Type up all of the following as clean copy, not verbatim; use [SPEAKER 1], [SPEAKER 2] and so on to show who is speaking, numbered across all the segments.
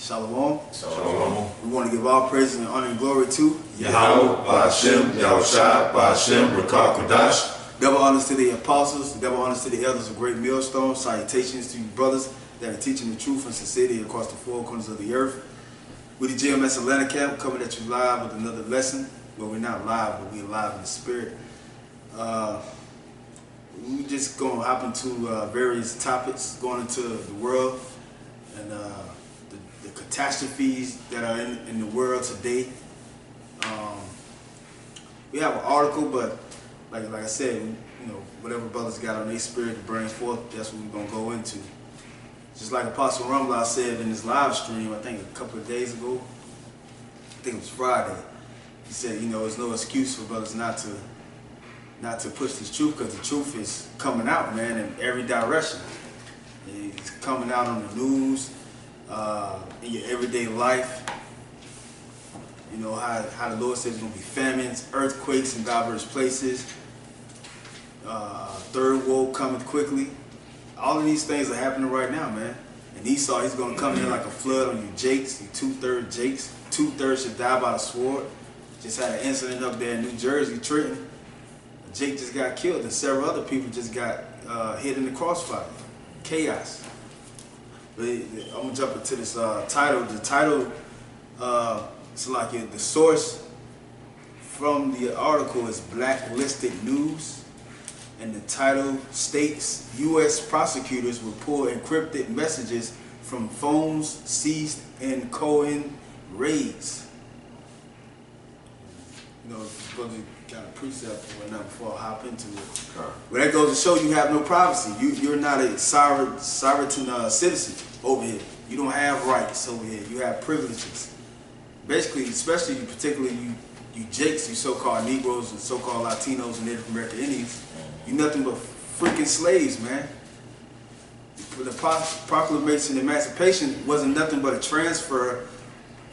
[SPEAKER 1] Shalom.
[SPEAKER 2] Shalom.
[SPEAKER 1] We want to give all praise and honor and glory to
[SPEAKER 2] Yahweh, Ba'ashem, Yahushua, Ba'ashem, Rakah Kodash.
[SPEAKER 1] Double honors to the apostles, double honors to the elders of Great Millstone. Salutations to you brothers that are teaching the truth and sincerity across the four corners of the earth. We're the GMS Atlanta Camp coming at you live with another lesson. Well, we're not live, but we're live in the spirit. We just going to hop into various topics going into the world and the catastrophes that are in the world today. We have an article, but like I said, you know, whatever brothers got on their spirit to bring forth, that's what we're going to go into. Just like Apostle Rumble said in his live stream, I think a couple of days ago, I think it was Friday, he said, you know, there's no excuse for brothers not to push this truth, because the truth is coming out, man, in every direction. It's coming out on the news, in your everyday life. You know, how the Lord says there's going to be famines, earthquakes in diverse places, third woe coming quickly. All of these things are happening right now, man. And Esau, he's going to come in like a flood on you Jakes, you two-thirds Jakes. Two-thirds should die by the sword. Just had an incident up there in New Jersey, Trenton. Jake just got killed and several other people just got hit in the crossfire. Chaos. But I'm going to jump into this title. The title, it's like the source from the article is Blacklisted News. And the title states, U.S. prosecutors will pull encrypted messages from phones seized in Cohen raids. You know, supposed to kind of precept or whatnot before I hop into it. But that goes to show you have no privacy. You're not a sovereign citizen over here. You don't have rights over here. You have privileges. Basically, especially particularly you Jakes, you so-called Negroes and so-called Latinos and Native American Indians, you nothing but freaking slaves, man. The Proclamation of Emancipation wasn't nothing but a transfer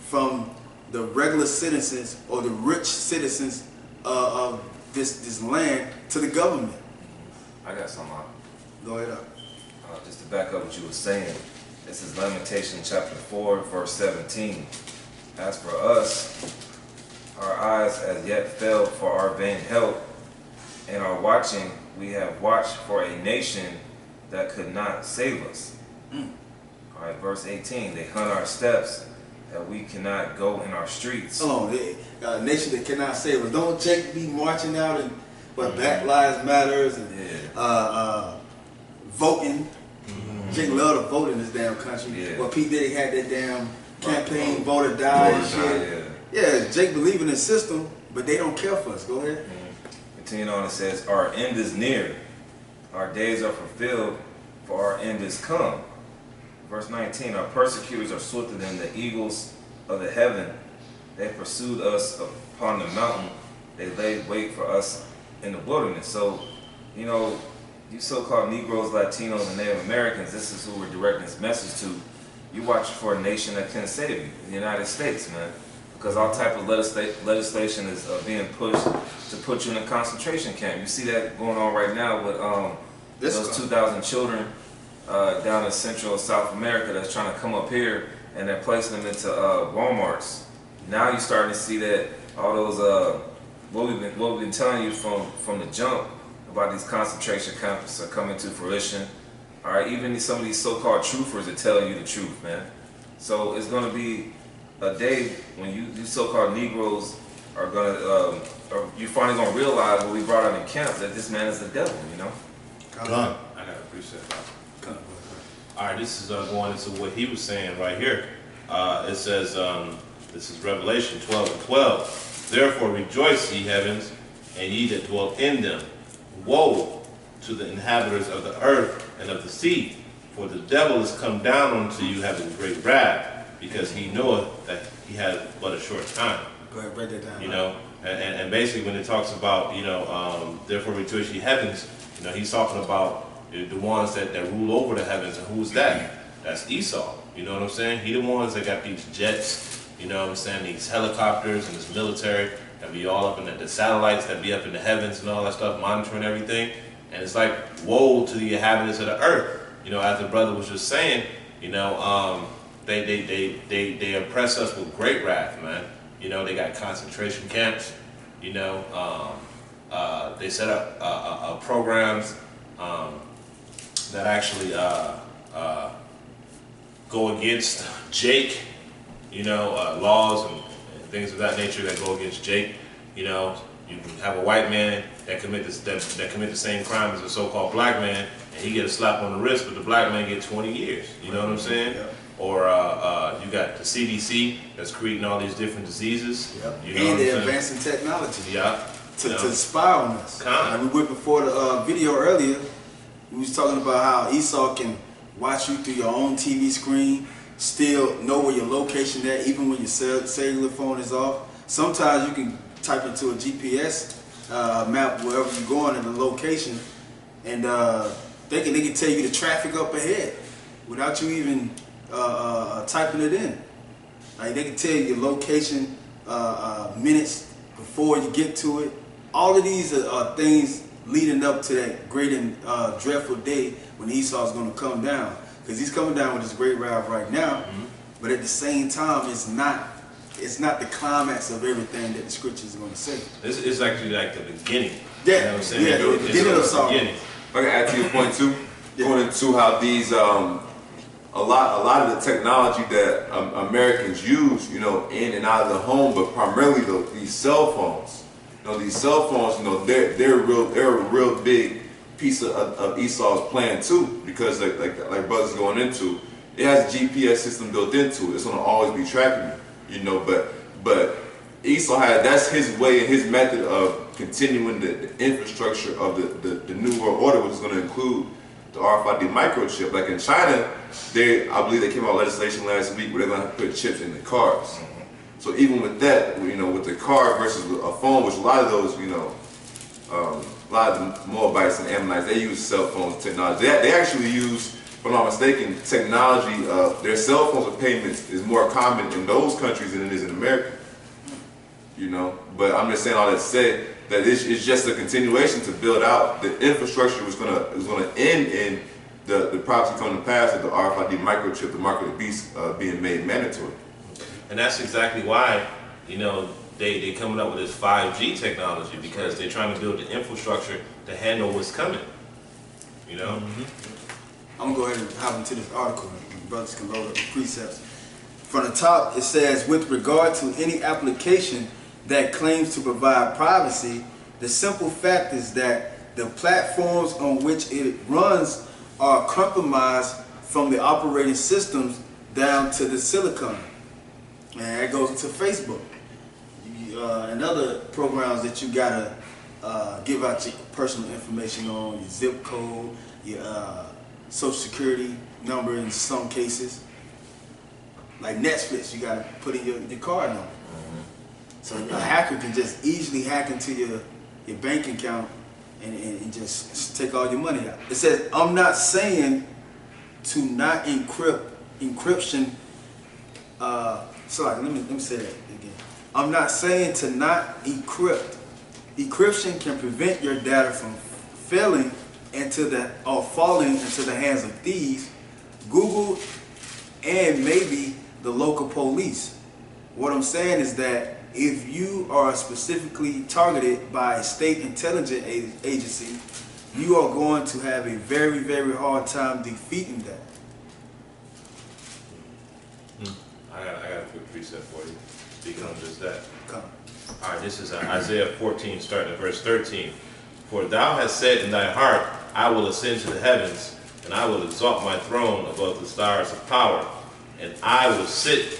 [SPEAKER 1] from the regular citizens or the rich citizens of this land to the government.
[SPEAKER 2] I got something.
[SPEAKER 1] Go ahead.
[SPEAKER 2] Just to back up what you were saying, this is Lamentation chapter 4, verse 17. As for us, our eyes as yet failed for our vain help, and our watching, we have watched for a nation that could not save us. All right, verse 18, they hunt our steps, that we cannot go in our streets.
[SPEAKER 1] Hold on, a nation that cannot save us. Don't Jake be marching out and Black Lives Matters and voting. Jake love to vote in this damn country.
[SPEAKER 2] Yeah.
[SPEAKER 1] Well, P. Diddy had that damn campaign, vote or die and shit. Yeah, Jake believe in the system, but they don't care for us. Go ahead.
[SPEAKER 2] Continuing on, it says, our end is near, our days are fulfilled, for our end is come. Verse 19, our persecutors are swifter than the eagles of the heaven. They pursued us upon the mountain. They laid wait for us in the wilderness. So, you know, you so-called Negroes, Latinos, and Native Americans, this is who we're directing this message to. You watch for a nation that can save you, the United States, man. Because all type of legislation is being pushed to put you in a concentration camp. You see that going on right now with those 2,000 children down in Central and South America that's trying to come up here, and they're placing them into Walmarts. Now you're starting to see that all those what we've been telling you from the jump about these concentration camps are coming to fruition. All right, even some of these so-called truthers are telling you the truth, man. So it's going to be a day when you so-called Negroes are going to, or you're finally going to realize what we brought out in camps, that this man is the devil, you know?
[SPEAKER 3] I gotta appreciate that. All right, this is going into what he was saying right here. It says, this is Revelation 12:12. Therefore rejoice, ye heavens, and ye that dwell in them. Woe to the inhabitants of the earth and of the sea, for the devil is come down unto you having great wrath, because he knoweth that he has but a short time.
[SPEAKER 1] Go ahead, break that down.
[SPEAKER 3] You know, and basically when it talks about, you know, therefore rejoice ye heavens, you know, he's talking about the ones that rule over the heavens. And who's that? That's Esau. You know what I'm saying? He the ones that got these jets, you know what I'm saying, these helicopters and this military that be all up in the satellites that be up in the heavens and all that stuff, monitoring everything. And it's like, woe to the inhabitants of the earth. You know, as the brother was just saying, you know, they oppress us with great wrath, man. You know, they got concentration camps. You know, they set up programs that actually go against Jake. You know, laws and things of that nature that go against Jake. You know, you can have a white man that commit the same crime as a so-called black man, and he get a slap on the wrist, but the black man get 20 years. You know what I'm saying?
[SPEAKER 1] Yep.
[SPEAKER 3] Or you got the CDC that's creating all these different diseases.
[SPEAKER 1] Yep.
[SPEAKER 3] You know
[SPEAKER 1] And
[SPEAKER 3] what
[SPEAKER 1] they're
[SPEAKER 3] I'm saying?
[SPEAKER 1] advancing technology.
[SPEAKER 3] Yeah.
[SPEAKER 1] To spy on us.
[SPEAKER 3] Kind.
[SPEAKER 1] Like we went before the video earlier. We was talking about how Esau can watch you through your own TV screen, still know where your location at, even when your cellular phone is off. Sometimes you can type into a GPS map wherever you're going in the location, and they can tell you the traffic up ahead without you even typing it in. Like they can tell you your location minutes before you get to it. All of these are things leading up to that great and dreadful day when Esau is going to come down, because he's coming down with his great wrath right now. But at the same time, it's not the climax of everything that the scriptures are going to say.
[SPEAKER 3] It's actually like the beginning.
[SPEAKER 1] Yeah,
[SPEAKER 3] You know what I'm saying?
[SPEAKER 1] yeah, the beginning of sorrow.
[SPEAKER 2] If I can add to your point too, going into how these a lot of the technology that Americans use, you know, in and out of the home, but primarily these cell phones. You know, these cell phones, you know, they're a real big piece of Esau's plan too, because like brothers going into, it has a GPS system built into it. It's gonna always be tracking you, you know. But Esau that's his way and his method of continuing the infrastructure of the New World Order, which is going to include the RFID microchip. Like in China, I believe they came out with legislation last week where they're going to put chips in the cars. So even with that, you know, with the car versus a phone, which a lot of those, you know, a lot of the Moabites and Ammonites, they use cell phone technology. They actually use, if I'm not mistaken, technology. Their cell phones of payments is more common in those countries than it is in America. You know, but I'm just saying all that to say that it's just a continuation to build out the infrastructure was gonna end in the prophecy coming to pass of the RFID microchip, the mark of the beast, being made mandatory.
[SPEAKER 3] And that's exactly why, you know, they coming up with this 5G technology, because they're trying to build the infrastructure to handle what's coming. You know?
[SPEAKER 1] I'm gonna go ahead and hop into this article, and brothers can load up the precepts. From the top, it says, with regard to any application that claims to provide privacy, the simple fact is that the platforms on which it runs are compromised from the operating systems down to the silicon. And that goes into Facebook and other programs that you gotta give out your personal information on, your zip code, your social security number in some cases. Like Netflix, you gotta put in your card number. So a hacker can just easily hack into your bank account and just take all your money out. It says, I'm not saying to not encryption. Sorry, let me say that again. I'm not saying to not encrypt. Encryption can prevent your data from falling into the hands of thieves, Google, and maybe the local police. What I'm saying is that if you are specifically targeted by a state intelligence agency, you are going to have a very, very hard time defeating that.
[SPEAKER 3] I got a quick precept for you. Speaking on just that.
[SPEAKER 1] Come.
[SPEAKER 3] All right, this is Isaiah 14, starting at verse 13. For thou hast said in thy heart, I will ascend to the heavens, and I will exalt my throne above the stars of power, and I will sit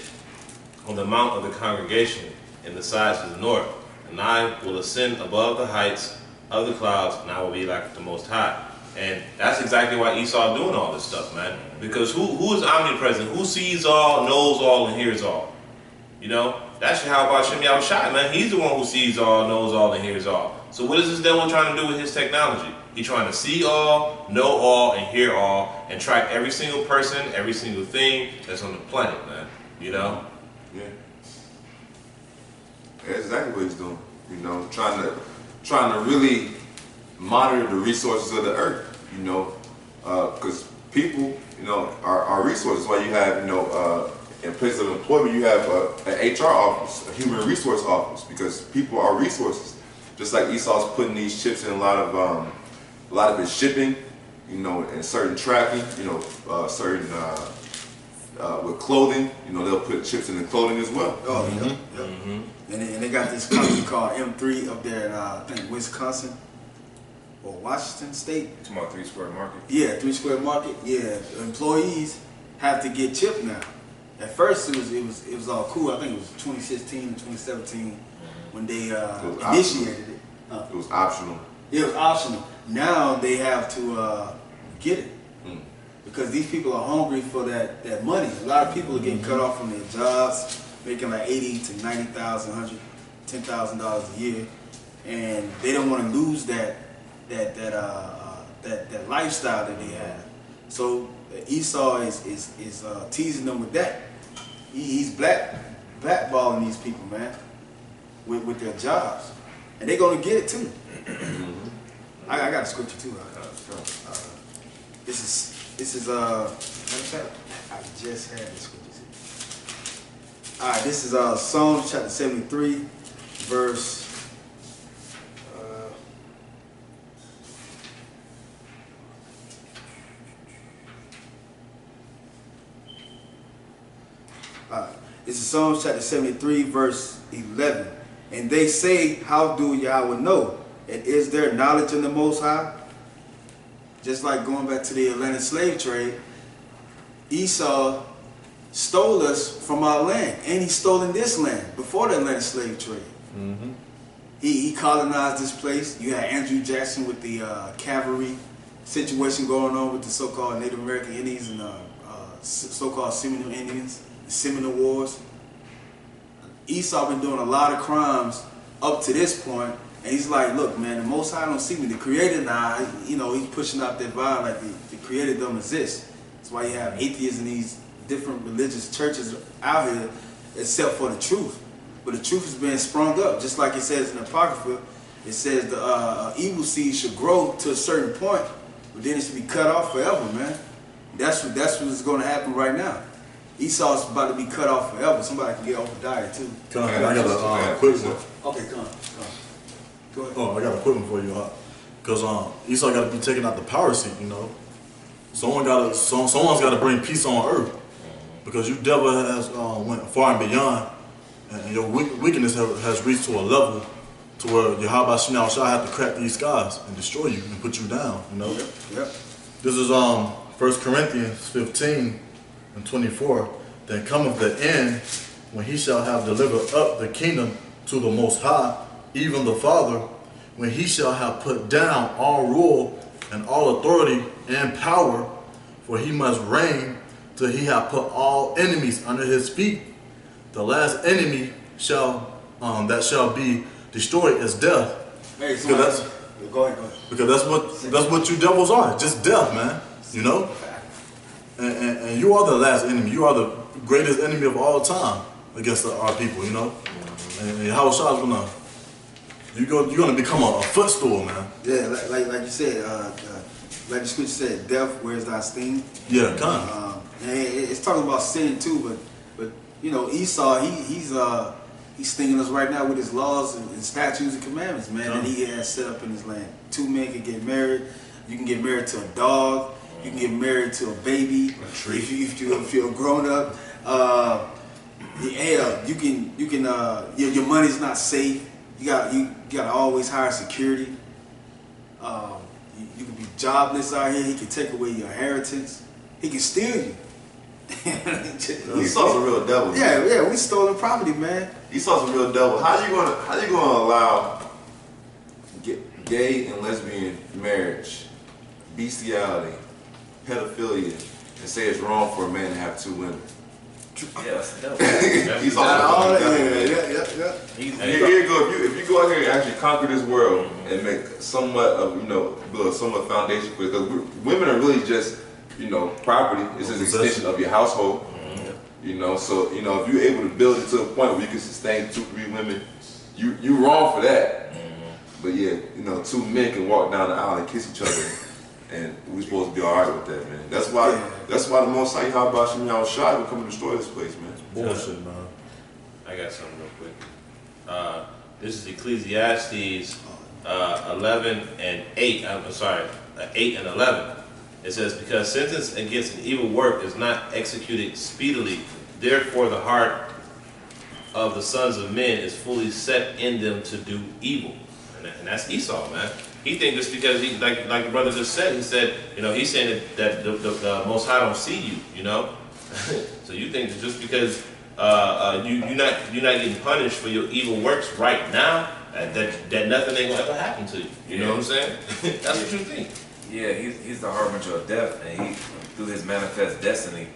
[SPEAKER 3] on the mount of the congregation in the sides of the north, and I will ascend above the heights of the clouds, and I will be like the Most High. And that's exactly why Esau doing all this stuff, man. Because who is omnipresent? Who sees all, knows all, and hears all? You know, that's how about Shem Yahushai, man. He's the one who sees all, knows all, and hears all. So what is this devil trying to do with his technology? He's trying to see all, know all, and hear all, and track every single person, every single thing that's on the planet, man. You know?
[SPEAKER 2] Yeah. That's exactly what he's doing. You know, trying to really monitor the resources of the earth. You know, because people, you know, are resources. That's why you have, you know,
[SPEAKER 4] in place of employment, you have an HR office, a human resource office, because people are resources. Just like Esau's putting these chips in a lot of his shipping, you know, and certain tracking, you know, certain with clothing, you know, they'll put chips in the clothing as well.
[SPEAKER 1] Oh, yeah. And they got this company called M3 up there in, I think, Wisconsin or Washington State.
[SPEAKER 2] You're talking about 3 Square Market?
[SPEAKER 1] Yeah, 3 Square Market. Yeah, employees have to get chipped now. At first, it was all cool. I think it was 2016 and 2017 when they initiated it.
[SPEAKER 4] It was optional.
[SPEAKER 1] It was optional. Now they have to get it because these people are hungry for that money. A lot of people are getting cut off from their jobs, making like $80,000 to $90,000, $110,000 a year, and they don't want to lose that lifestyle that they have. So Esau is teasing them with that. He's blackballing these people, man, with their jobs, and they're gonna get it too. I got a scripture too. This is I just had this scripture. All right, this is Psalms chapter 73, verse. This is Psalms chapter 73, verse 11. And they say, how do Yahweh know? And is there knowledge in the Most High? Just like going back to the Atlantic slave trade, Esau stole us from our land, and he stole in this land before the Atlantic slave trade. He colonized this place. You had Andrew Jackson with the cavalry situation going on with the so-called Native American Indians and so-called Seminole Indians, the Seminole Wars. Esau been doing a lot of crimes up to this point, and he's like, look, man, the Most High don't see me. The Creator now, you know, he's pushing out that vibe like the Creator don't exist. That's why you have atheists in these different religious churches out here, except for the truth. But the truth is being sprung up, just like it says in the Apocrypha. It says the evil seed should grow to a certain point, but then it should be cut off forever, man. That's what's going to happen right now. Esau's about to be cut off forever. Somebody can get off the diet too.
[SPEAKER 5] I got a quick one.
[SPEAKER 1] Okay, come on. Go ahead.
[SPEAKER 5] Oh, I got a quick one for you, because Esau got to be taking out the power seat. You know, someone's got to bring peace on earth, because you devil has went far and beyond, and your wickedness has reached to a level to where Yahweh shall have to crack these skies and destroy you and put you down. You know.
[SPEAKER 1] Yep.
[SPEAKER 5] This is 1 Corinthians 15 and 24. Then cometh the end, when he shall have delivered up the kingdom to the Most High, even the Father, when he shall have put down all rule and all authority and power, for he must reign till he have put all enemies under his feet. The last enemy that shall be destroyed is death.
[SPEAKER 1] Hey, go ahead.
[SPEAKER 5] Because that's what you devils are, just death, man. You know? And you are the last enemy. You are the greatest enemy of all time against our people, you know? And Yahweh Shah is gonna, you're gonna become a footstool, man.
[SPEAKER 1] Yeah, like you said, like the scripture said, death, where's thy sting?
[SPEAKER 5] Yeah, kind of.
[SPEAKER 1] And it's talking about sin too, but you know, Esau, he's stinging us right now with his laws and statutes and commandments, man, that he has set up in his land. 2 men can get married. You can get married to a dog. You can get married to a baby.
[SPEAKER 3] A tree.
[SPEAKER 1] If you're grown up. You can your money's not safe. You gotta always hire security. You can be jobless out here. He can take away your inheritance. He can steal you.
[SPEAKER 4] Esau's a real devil.
[SPEAKER 1] Yeah, we stolen property, man.
[SPEAKER 4] Esau's a real devil. How you gonna allow gay and lesbian marriage, bestiality, pedophilia, and say it's wrong for a man to have 2 women?
[SPEAKER 2] Yeah, that's the devil.
[SPEAKER 4] Esau's a devil.
[SPEAKER 1] Yeah.
[SPEAKER 4] Here you go. If you go out here and actually conquer this world and make somewhat of, build a somewhat foundation for it, because women are really just, property. It's an extension of your household. So if you're able to build it to a point where you can sustain 2-3 women, you wrong for that. But yeah, 2 men can walk down the aisle and kiss each other And we're supposed to be all right with that, man. That's why the Most High Yahweh Shem Yahweh Shai will come and destroy this place, man.
[SPEAKER 5] Bullshit, man.
[SPEAKER 3] I got something real quick. This is Ecclesiastes 11 and 8. I'm sorry, 8 and 11. It says, because sentence against an evil work is not executed speedily, therefore the heart of the sons of men is fully set in them to do evil. And that's Esau, man. He thinks just because he, like the brother just said, he said, you know, he's saying that the Most High don't see you, you know. So you think that just because you're not getting punished for your evil works right now, that nothing ain't gonna ever happen to you. You know what I'm saying? That's what you think.
[SPEAKER 2] Yeah, he's the harbinger of death, and he, through his manifest destiny,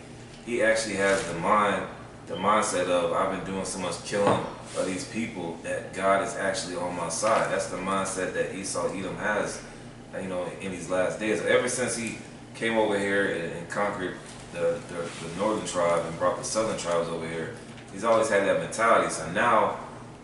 [SPEAKER 2] he actually has the mindset of, I've been doing so much killing of these people that God is actually on my side. That's the mindset that Esau Edom has, you know, in these last days. Ever since he came over here and conquered the northern tribe and brought the southern tribes over here, he's always had that mentality. So now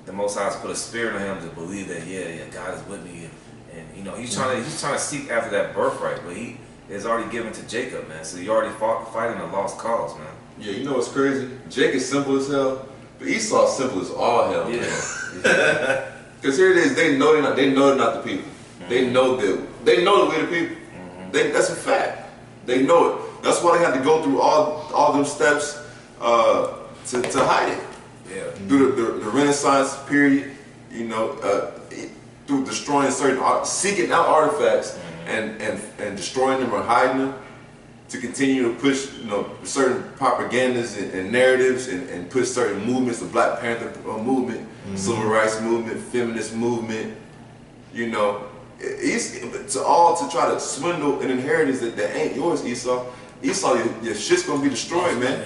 [SPEAKER 2] the Most High has put a spirit in him to believe that yeah, God is with me, and you know he's trying to seek after that birthright, but he is already given to Jacob, man. So you already fighting a lost cause, man.
[SPEAKER 4] Yeah, you know what's crazy? Jake is simple as hell, but Esau's simple as all hell, man. Because here it is, they know they're not the people. They know that we're the people. That's a fact. They know it. That's why they had to go through all them steps to hide it.
[SPEAKER 2] Yeah.
[SPEAKER 4] Through the Renaissance period, you know, through destroying seeking out artifacts and destroying them or hiding them, to continue to push, you know, certain propagandas and narratives and push certain movements, the Black Panther movement, Civil Rights movement, feminist movement, you know, to try to swindle an inheritance that ain't yours, Esau. Esau, your shit's gonna be destroyed, man.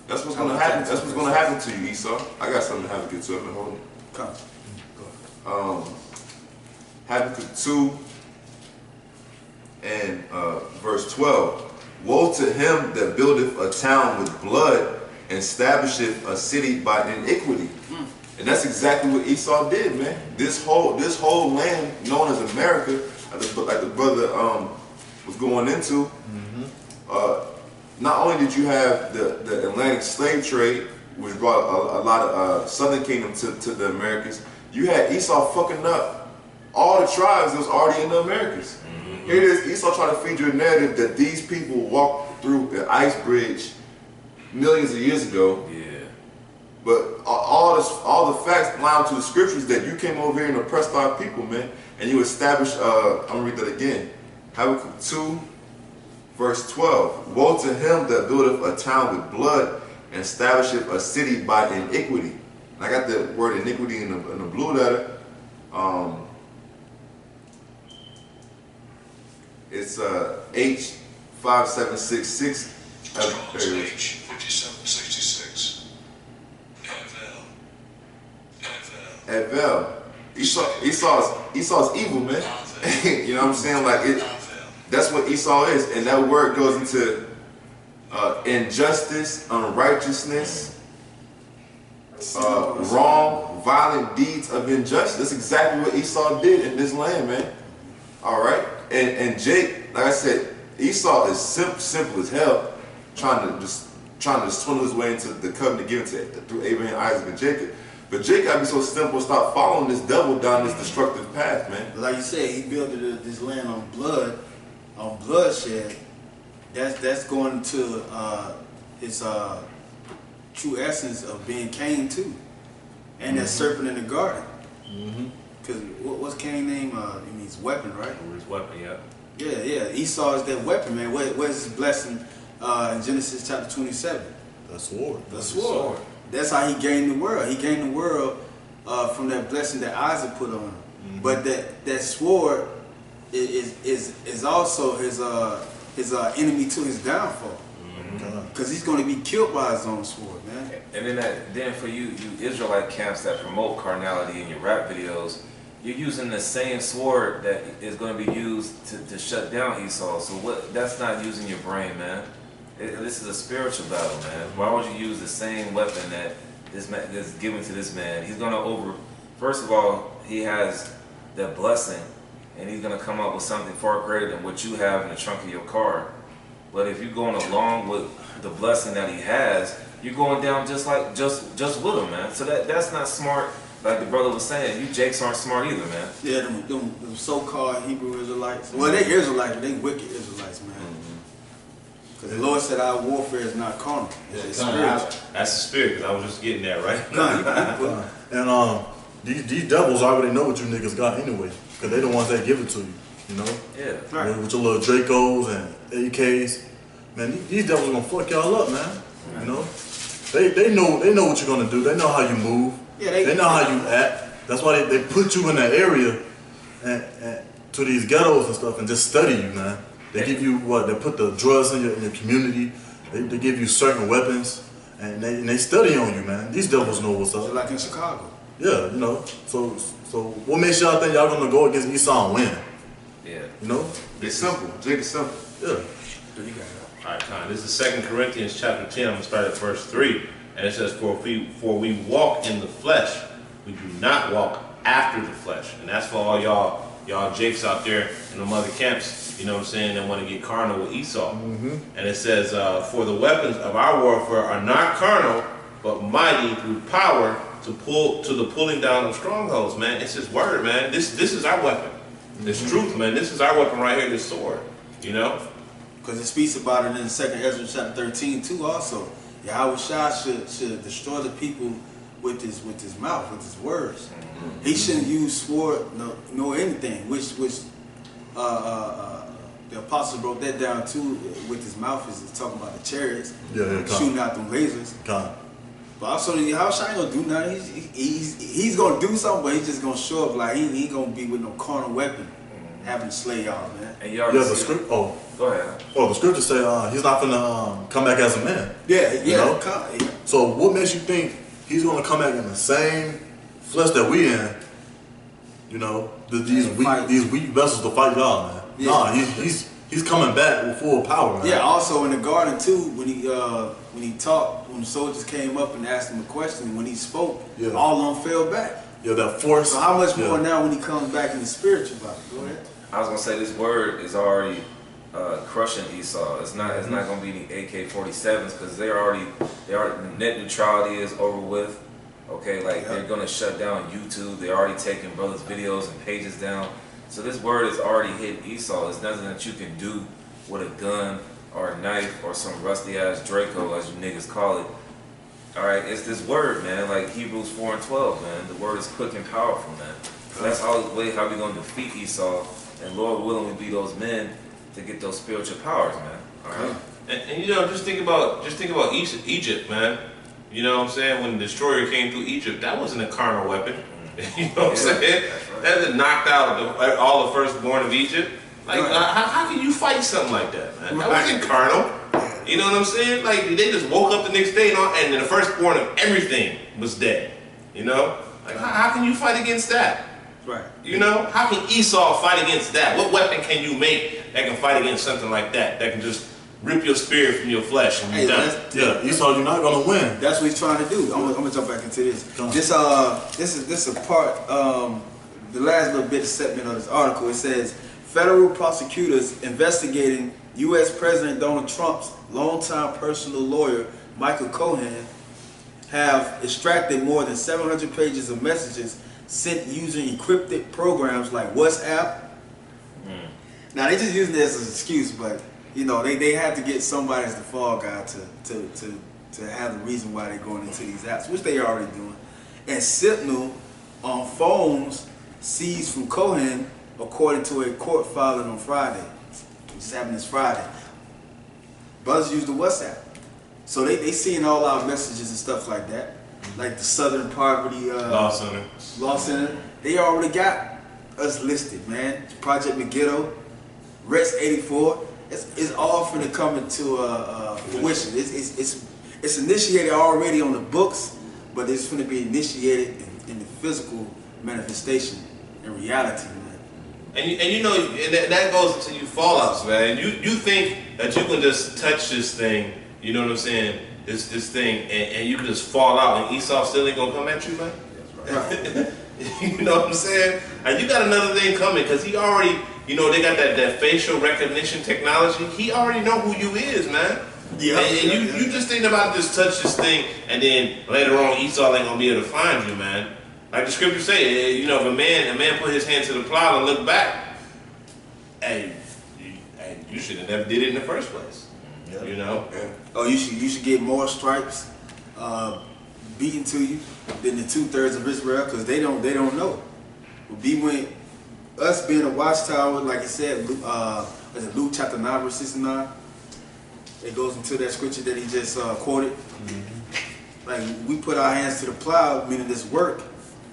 [SPEAKER 4] That's what's gonna happen. That's what's gonna happen to you, Esau. I got something to Habakkuk 2. I've been holding it.
[SPEAKER 1] Come.
[SPEAKER 4] Habakkuk 2 and verse 12. Woe to him that buildeth a town with blood and establisheth a city by iniquity. And that's exactly what Esau did, man. This whole land known as America, like the brother was going into, not only did you have the Atlantic slave trade, which brought a lot of Southern Kingdom to the Americas, you had Esau fucking up all the tribes that was already in the Americas. Here it is, Esau trying to feed you a narrative that these people walked through an ice bridge millions of years ago.
[SPEAKER 2] Yeah.
[SPEAKER 4] But all the facts line to the scriptures that you came over here and oppressed our people, man. And you established, I'm going to read that again. Habakkuk 2, verse 12. Woe to him that buildeth a town with blood and establisheth a city by iniquity. And I got the word iniquity in the blue letter. It's H5766.
[SPEAKER 6] H5766.
[SPEAKER 4] Evel. Esau's evil, man. You know what I'm saying? Like that's what Esau is, and that word goes into injustice, unrighteousness, wrong, violent deeds of injustice. That's exactly what Esau did in this land, man. All right, and Jake, like I said, Esau is simple as hell, trying to swindle his way into the covenant given through Abraham, Isaac, and Jacob. But Jake gotta be so simple, stop following this devil down this destructive path, man.
[SPEAKER 1] Like you said, he built this land on blood, on bloodshed. That's going to his true essence of being Cain too, and that serpent in the garden. Because what's Cain's name? It means weapon, right?
[SPEAKER 3] His weapon, yeah.
[SPEAKER 1] Yeah. Esau is that weapon, man. Where's his blessing in Genesis chapter 27?
[SPEAKER 5] The sword.
[SPEAKER 1] The sword. That's how he gained the world. He gained the world from that blessing that Isaac put on him. But that sword is also his enemy to his downfall. Because he's going to be killed by his own sword, man.
[SPEAKER 2] And then for you Israelite camps that promote carnality in your rap videos, you're using the same sword that is going to be used to shut down Esau. So that's not using your brain, man. This is a spiritual battle, man. Why would you use the same weapon that is given to this man? He's going to first of all, he has the blessing and he's gonna come up with something far greater than what you have in the trunk of your car. But if you're going along with the blessing that he has, you're going down just with him, man. So that's not smart. Like the brother was saying, you Jakes aren't smart either, man.
[SPEAKER 1] Yeah, them so-called Hebrew Israelites. Well, they Israelites, but they wicked Israelites, man. Because the Lord said our warfare is not carnal. It's spiritual.
[SPEAKER 3] That's the spirit, because I was just getting that, right?
[SPEAKER 5] And these devils already know what you niggas got anyway, because they the ones that give it to you, you know?
[SPEAKER 2] Yeah.
[SPEAKER 1] Right.
[SPEAKER 5] With your little Dracos and AKs. Man, these devils are gonna fuck y'all up, man. You know? They know what you're gonna do. They know how you move.
[SPEAKER 1] Yeah,
[SPEAKER 5] they know how you act. That's why they put you in that area and to these ghettos and stuff and just study you, man. They give you they put the drugs in your community. They give you certain weapons and they study on you, man. These devils know what's up.
[SPEAKER 1] So like in Chicago.
[SPEAKER 5] Yeah, you know. So what makes y'all think y'all gonna go against Esau and win?
[SPEAKER 2] Yeah.
[SPEAKER 5] You know?
[SPEAKER 4] It's simple. Jake is simple.
[SPEAKER 5] Yeah.
[SPEAKER 3] All right, Con. This is 2 Corinthians chapter 10. I'm going to start at verse 3. And it says, For we walk in the flesh. We do not walk after the flesh. And that's for all y'all Jakes out there in the other camps, you know what I'm saying, that want to get carnal with Esau. And it says, For the weapons of our warfare are not carnal, but mighty through power to the pulling down of strongholds, man. It's his word, man. This is our weapon. This truth, man. This is our weapon right here, this sword, you know?
[SPEAKER 1] Because it speaks about it in 2 Ezra chapter 13 too also. Yahweh Shah should destroy the people with his mouth, with his words. He shouldn't use sword nor anything, which the apostle broke that down too with his mouth is talking about the chariots, shooting out them lasers. But also Yahweh Shah ain't gonna do nothing. He's gonna do something, but he's just gonna show up like he ain't gonna be with no carnal weapon having to slay y'all, man.
[SPEAKER 2] And y'all
[SPEAKER 5] the script. Oh,
[SPEAKER 2] go ahead.
[SPEAKER 5] Oh, the scripture say he's not gonna come back as a man.
[SPEAKER 1] Yeah.
[SPEAKER 5] You know? So what makes you think he's gonna come back in the same flesh that we in? You know, these weak vessels to fight y'all, man.
[SPEAKER 1] Yeah.
[SPEAKER 5] Nah, he's coming back with full power, man.
[SPEAKER 1] Yeah. Also in the garden too, when he talked, when the soldiers came up and asked him a question, when he spoke, all of them fell back.
[SPEAKER 5] Yeah, that force.
[SPEAKER 1] So how much more now when he comes back in the spiritual body? Go ahead.
[SPEAKER 2] I was gonna say this word is already crushing Esau. It's not gonna be the AK-47s because they already net neutrality is over with. Okay, like they're gonna shut down YouTube. They're already taking brothers' videos and pages down. So this word is already hit Esau. It's nothing that you can do with a gun or a knife or some rusty ass Draco, as you niggas call it. All right, it's this word, man. Like Hebrews 4:12, man. The word is quick and powerful, man. So that's how we're gonna defeat Esau. And Lord willing, we be those men to get those spiritual powers, man. All right.
[SPEAKER 3] And you know, just think about Egypt, man. You know what I'm saying? When the destroyer came through Egypt, that wasn't a carnal weapon. You know what I'm saying?
[SPEAKER 2] Right.
[SPEAKER 3] That just knocked out all the firstborn of Egypt. Like, how can you fight something like that, man? That wasn't carnal. You know what I'm saying? Like, they just woke up the next day and the firstborn of everything was dead. You know? Like, how can you fight against that?
[SPEAKER 1] Right.
[SPEAKER 3] You know, how can Esau fight against that? What weapon can you make that can fight against something like that? That can just rip your spirit from your flesh and you're done.
[SPEAKER 5] Yeah, Esau, you're not gonna win.
[SPEAKER 1] That's what he's trying to do. I'm gonna jump back into this. This is a part. The last little bit of segment of this article. It says federal prosecutors investigating U.S. President Donald Trump's longtime personal lawyer Michael Cohen have extracted more than 700 pages of messages sent using encrypted programs like WhatsApp. Now they just using this as an excuse, but you know they had to get somebody as the fall guy to have the reason why they're going into these apps, which they already doing. And Signal on phones seized from Cohen, according to a court filing on Friday. It's happening this Friday. Brothers use the WhatsApp, so they seeing all our messages and stuff like that. Like the Southern Poverty Law Center. They already got us listed, man. Project Megiddo, Rex 84. It's all finna come into fruition. It's initiated already on the books, but it's finna be initiated in the physical manifestation in reality, man.
[SPEAKER 3] And you know, and that goes to you fallouts, man. You think that you can just touch this thing, you know what I'm saying? This thing, and you can just fall out, and Esau still ain't gonna come at you, man.
[SPEAKER 1] Right.
[SPEAKER 3] You know what I'm saying? And you got another thing coming, because he already, you know, they got that facial recognition technology. He already know who you is, man.
[SPEAKER 1] Yeah.
[SPEAKER 3] And you just think about just touch this thing, and then later on Esau ain't gonna be able to find you, man. Like the scripture say, you know, if a man put his hand to the plow and look back, hey, you should have never did it in the first place.
[SPEAKER 2] Yeah.
[SPEAKER 3] You know?
[SPEAKER 4] Yeah.
[SPEAKER 1] Oh, you should get more stripes beaten to you than the 2/3 of Israel, because they don't know. But when us being a watchtower, like he said, Luke chapter 9 verse 69, it goes into that scripture that he just quoted. Mm-hmm. Like, we put our hands to the plow, meaning this work,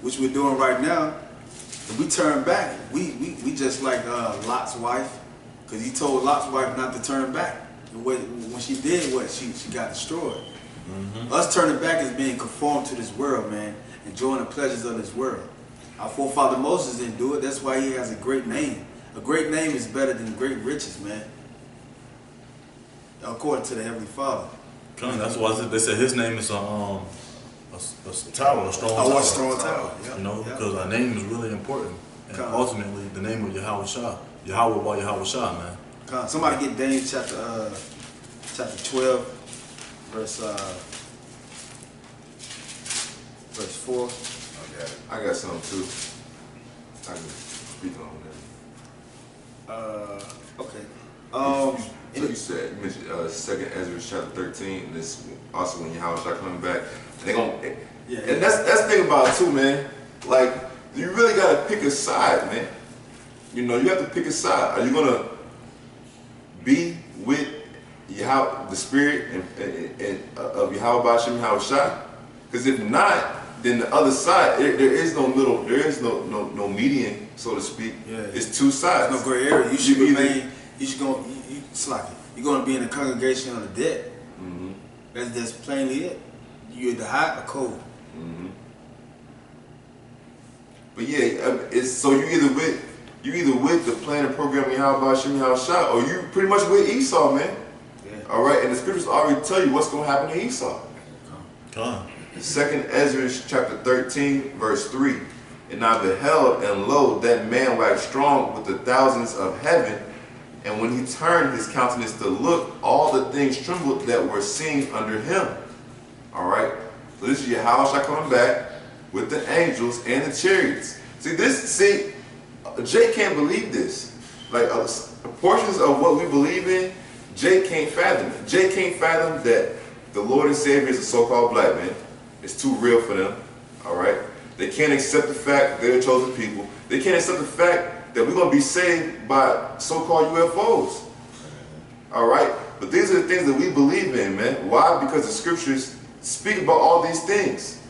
[SPEAKER 1] which we're doing right now. If we turn back, we just like Lot's wife, because he told Lot's wife not to turn back. And when she did, she got destroyed. Mm-hmm. Us turning back is being conformed to this world, man, enjoying the pleasures of this world. Our forefather Moses didn't do it. That's why he has a great name. A great name is better than great riches, man, according to the Heavenly Father.
[SPEAKER 5] That's why they said his name is a tower, a strong tower.
[SPEAKER 1] Oh, a strong tower. Yep.
[SPEAKER 5] You know, because our name is really important. And
[SPEAKER 1] Come.
[SPEAKER 5] ultimately, the name of Yahweh Shah. Yahweh by Yahweh Shah, man.
[SPEAKER 1] Somebody get Daniel chapter 12, verse 4.
[SPEAKER 4] Okay. I got something too. I can speak on that.
[SPEAKER 1] Okay.
[SPEAKER 4] So you said, you mentioned 2nd Ezra chapter 13, and this also when Yahweh Shah coming back. And they gonna,
[SPEAKER 1] Yeah.
[SPEAKER 4] and that's the thing about it too, man. Like, you really gotta pick a side, man. You know, you have to pick a side. Are you gonna be with Yahweh, the spirit and of Yahweh Bashim Yahweh Shah? Because if not, then the other side, there is no middle, there is no median, so to speak.
[SPEAKER 1] Yeah.
[SPEAKER 4] It's two sides.
[SPEAKER 1] There's no gray area. You should
[SPEAKER 4] You
[SPEAKER 1] remain. You should go. Slack it. You're going to be in the congregation of the dead.
[SPEAKER 4] Mm-hmm.
[SPEAKER 1] That's plainly it. You're either hot or cold.
[SPEAKER 4] Mm-hmm. But yeah, it's so you either with the plan and program of Yahweh Bashim Yahweh Shah, or you pretty much with Esau, man.
[SPEAKER 1] Yeah.
[SPEAKER 4] All right, and the scriptures already tell you what's going to happen to Esau.
[SPEAKER 5] God.
[SPEAKER 4] 2nd Ezra chapter 13, verse 3. And I beheld, and lo, that man waxed strong with the thousands of heaven. And when he turned his countenance to look, all the things trembled that were seen under him. All right. So this is Yahweh coming back with the angels and the chariots. See, Jay can't believe this. Like portions of what we believe in, Jay can't fathom it. Jay can't fathom that the Lord and Savior is a so-called black man. It's too real for them. All right. They can't accept the fact they're a chosen people. They can't accept the fact that we're going to be saved by so-called UFOs. All right? But these are the things that we believe in, man. Why? Because the scriptures speak about all these things.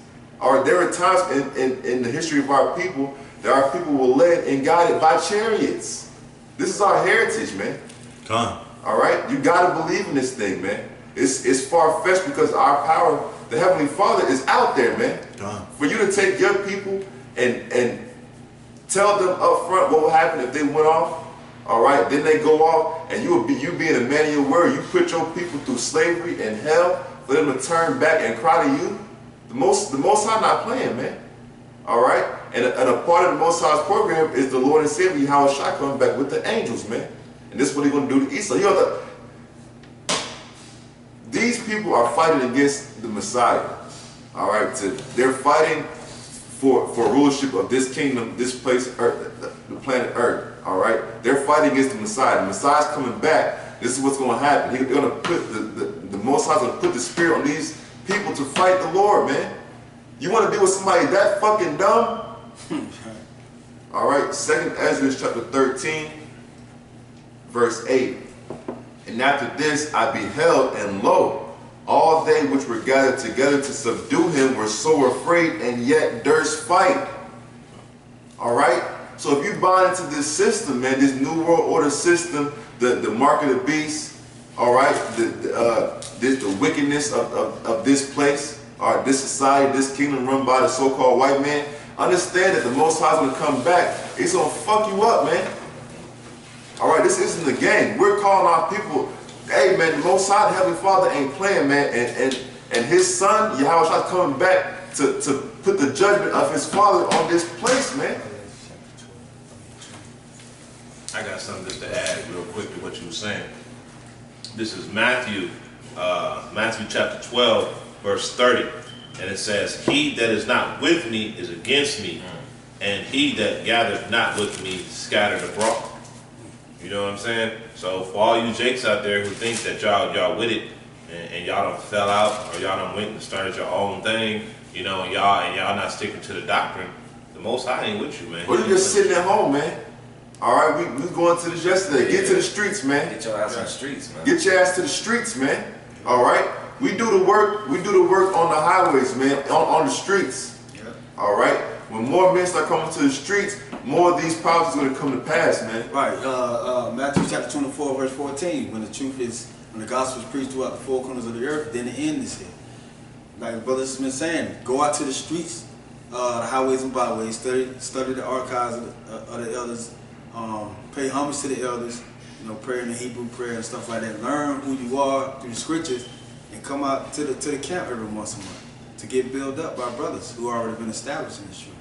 [SPEAKER 4] All right, there are times in the history of our people that our people were led and guided by chariots. This is our heritage, man.
[SPEAKER 5] God.
[SPEAKER 4] All right? You got to believe in this thing, man. It's far-fetched because our power, the Heavenly Father, is out there, man.
[SPEAKER 5] God.
[SPEAKER 4] For you to take your people and tell them up front what will happen if they went off, all right? Then they go off, and you being a man of your word, you put your people through slavery and hell for them to turn back and cry to you. The Most High not playing, man. All right? And a part of the Most High's program is the Lord and Savior, Yahweh Shah, coming back with the angels, man. And this is what he's going to do to Esau. These people are fighting against the Messiah. All right? They're fighting for rulership of this kingdom, this place, Earth, the planet Earth. All right? They're fighting against the Messiah. The Messiah's coming back. This is what's going to happen. He's going to put the Most High's going to put the spirit on these people to fight the Lord, man. You want to be with somebody that fucking dumb? All right, 2nd Ezra chapter 13, verse 8. And after this I beheld, and lo, all they which were gathered together to subdue him were so afraid, and yet durst fight. All right? So if you buy into this system, man, this New World Order system, the mark of the beast, all right, the wickedness of this place, all right, this society, this kingdom run by the so-called white man, understand that the Most High is going to come back. It's going to fuck you up, man. All right, this isn't a game. We're calling our people, hey, man, the Most High, the Heavenly Father ain't playing, man, and his son, Yahweh Shah, coming back to put the judgment of his father on this place, man.
[SPEAKER 3] I got something just to add real quick to what you were saying. This is Matthew chapter 12, verse 30. And it says, he that is not with me is against me, and he that gathereth not with me scattered abroad. You know what I'm saying? So for all you jakes out there who think that y'all with it, and y'all done fell out, or y'all done went and started your own thing, you know, and y'all not sticking to the doctrine, the Most High ain't with you, man.
[SPEAKER 4] Or you just sitting at home, man. All right, we was going to this yesterday.
[SPEAKER 2] Yeah.
[SPEAKER 4] Get to the streets, man.
[SPEAKER 2] Get your ass on the streets, man.
[SPEAKER 4] Get your ass to the streets, man. All right? We do the work. We do the work on the highways, man, on the streets.
[SPEAKER 1] Yeah.
[SPEAKER 4] All right? When more men start coming to the streets, more of these problems are going to come to pass, man.
[SPEAKER 1] Right. Matthew chapter 24, verse 14. When the gospel is preached throughout the four corners of the earth, then the end is here. Like the brothers have been saying, go out to the streets, the highways and byways, study the archives of the elders, pay homage to the elders, you know, pray in the Hebrew prayer and stuff like that. Learn who you are through the scriptures, and come out to the camp every once in a month to get built up by brothers who already been established in this truth.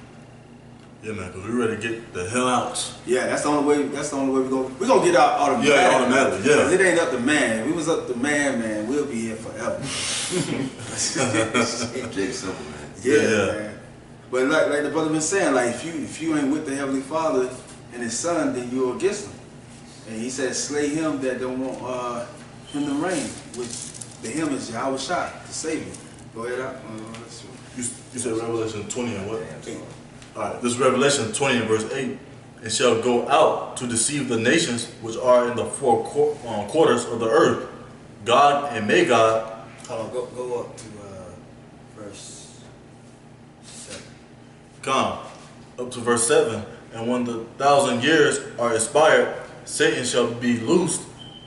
[SPEAKER 5] Yeah, man, because we're ready to get the hell out.
[SPEAKER 1] Yeah, that's the only way. That's the only way we're gonna get out automatically.
[SPEAKER 5] Yeah, automatically. Yeah.
[SPEAKER 1] 'Cause it ain't up to man. If we was up to man, we'll be here forever.
[SPEAKER 4] Jake Simple, man.
[SPEAKER 1] Yeah,
[SPEAKER 5] Yeah.
[SPEAKER 1] man. But like the brother been saying, like if you ain't with the Heavenly Father and His Son, then you're against Him. And He said, slay him that don't want Him to reign, which the Him is Yahweh Shai, the Savior. Go ahead out.
[SPEAKER 5] You said Revelation 20 and what?
[SPEAKER 1] Eight.
[SPEAKER 5] All right, this is Revelation 20 and verse 8. And shall go out to deceive the nations which are in the four quarters of the earth. God and may God.
[SPEAKER 1] Go up to verse 7.
[SPEAKER 5] Come up to verse 7. And when the 1,000 years are expired, Satan shall be loosed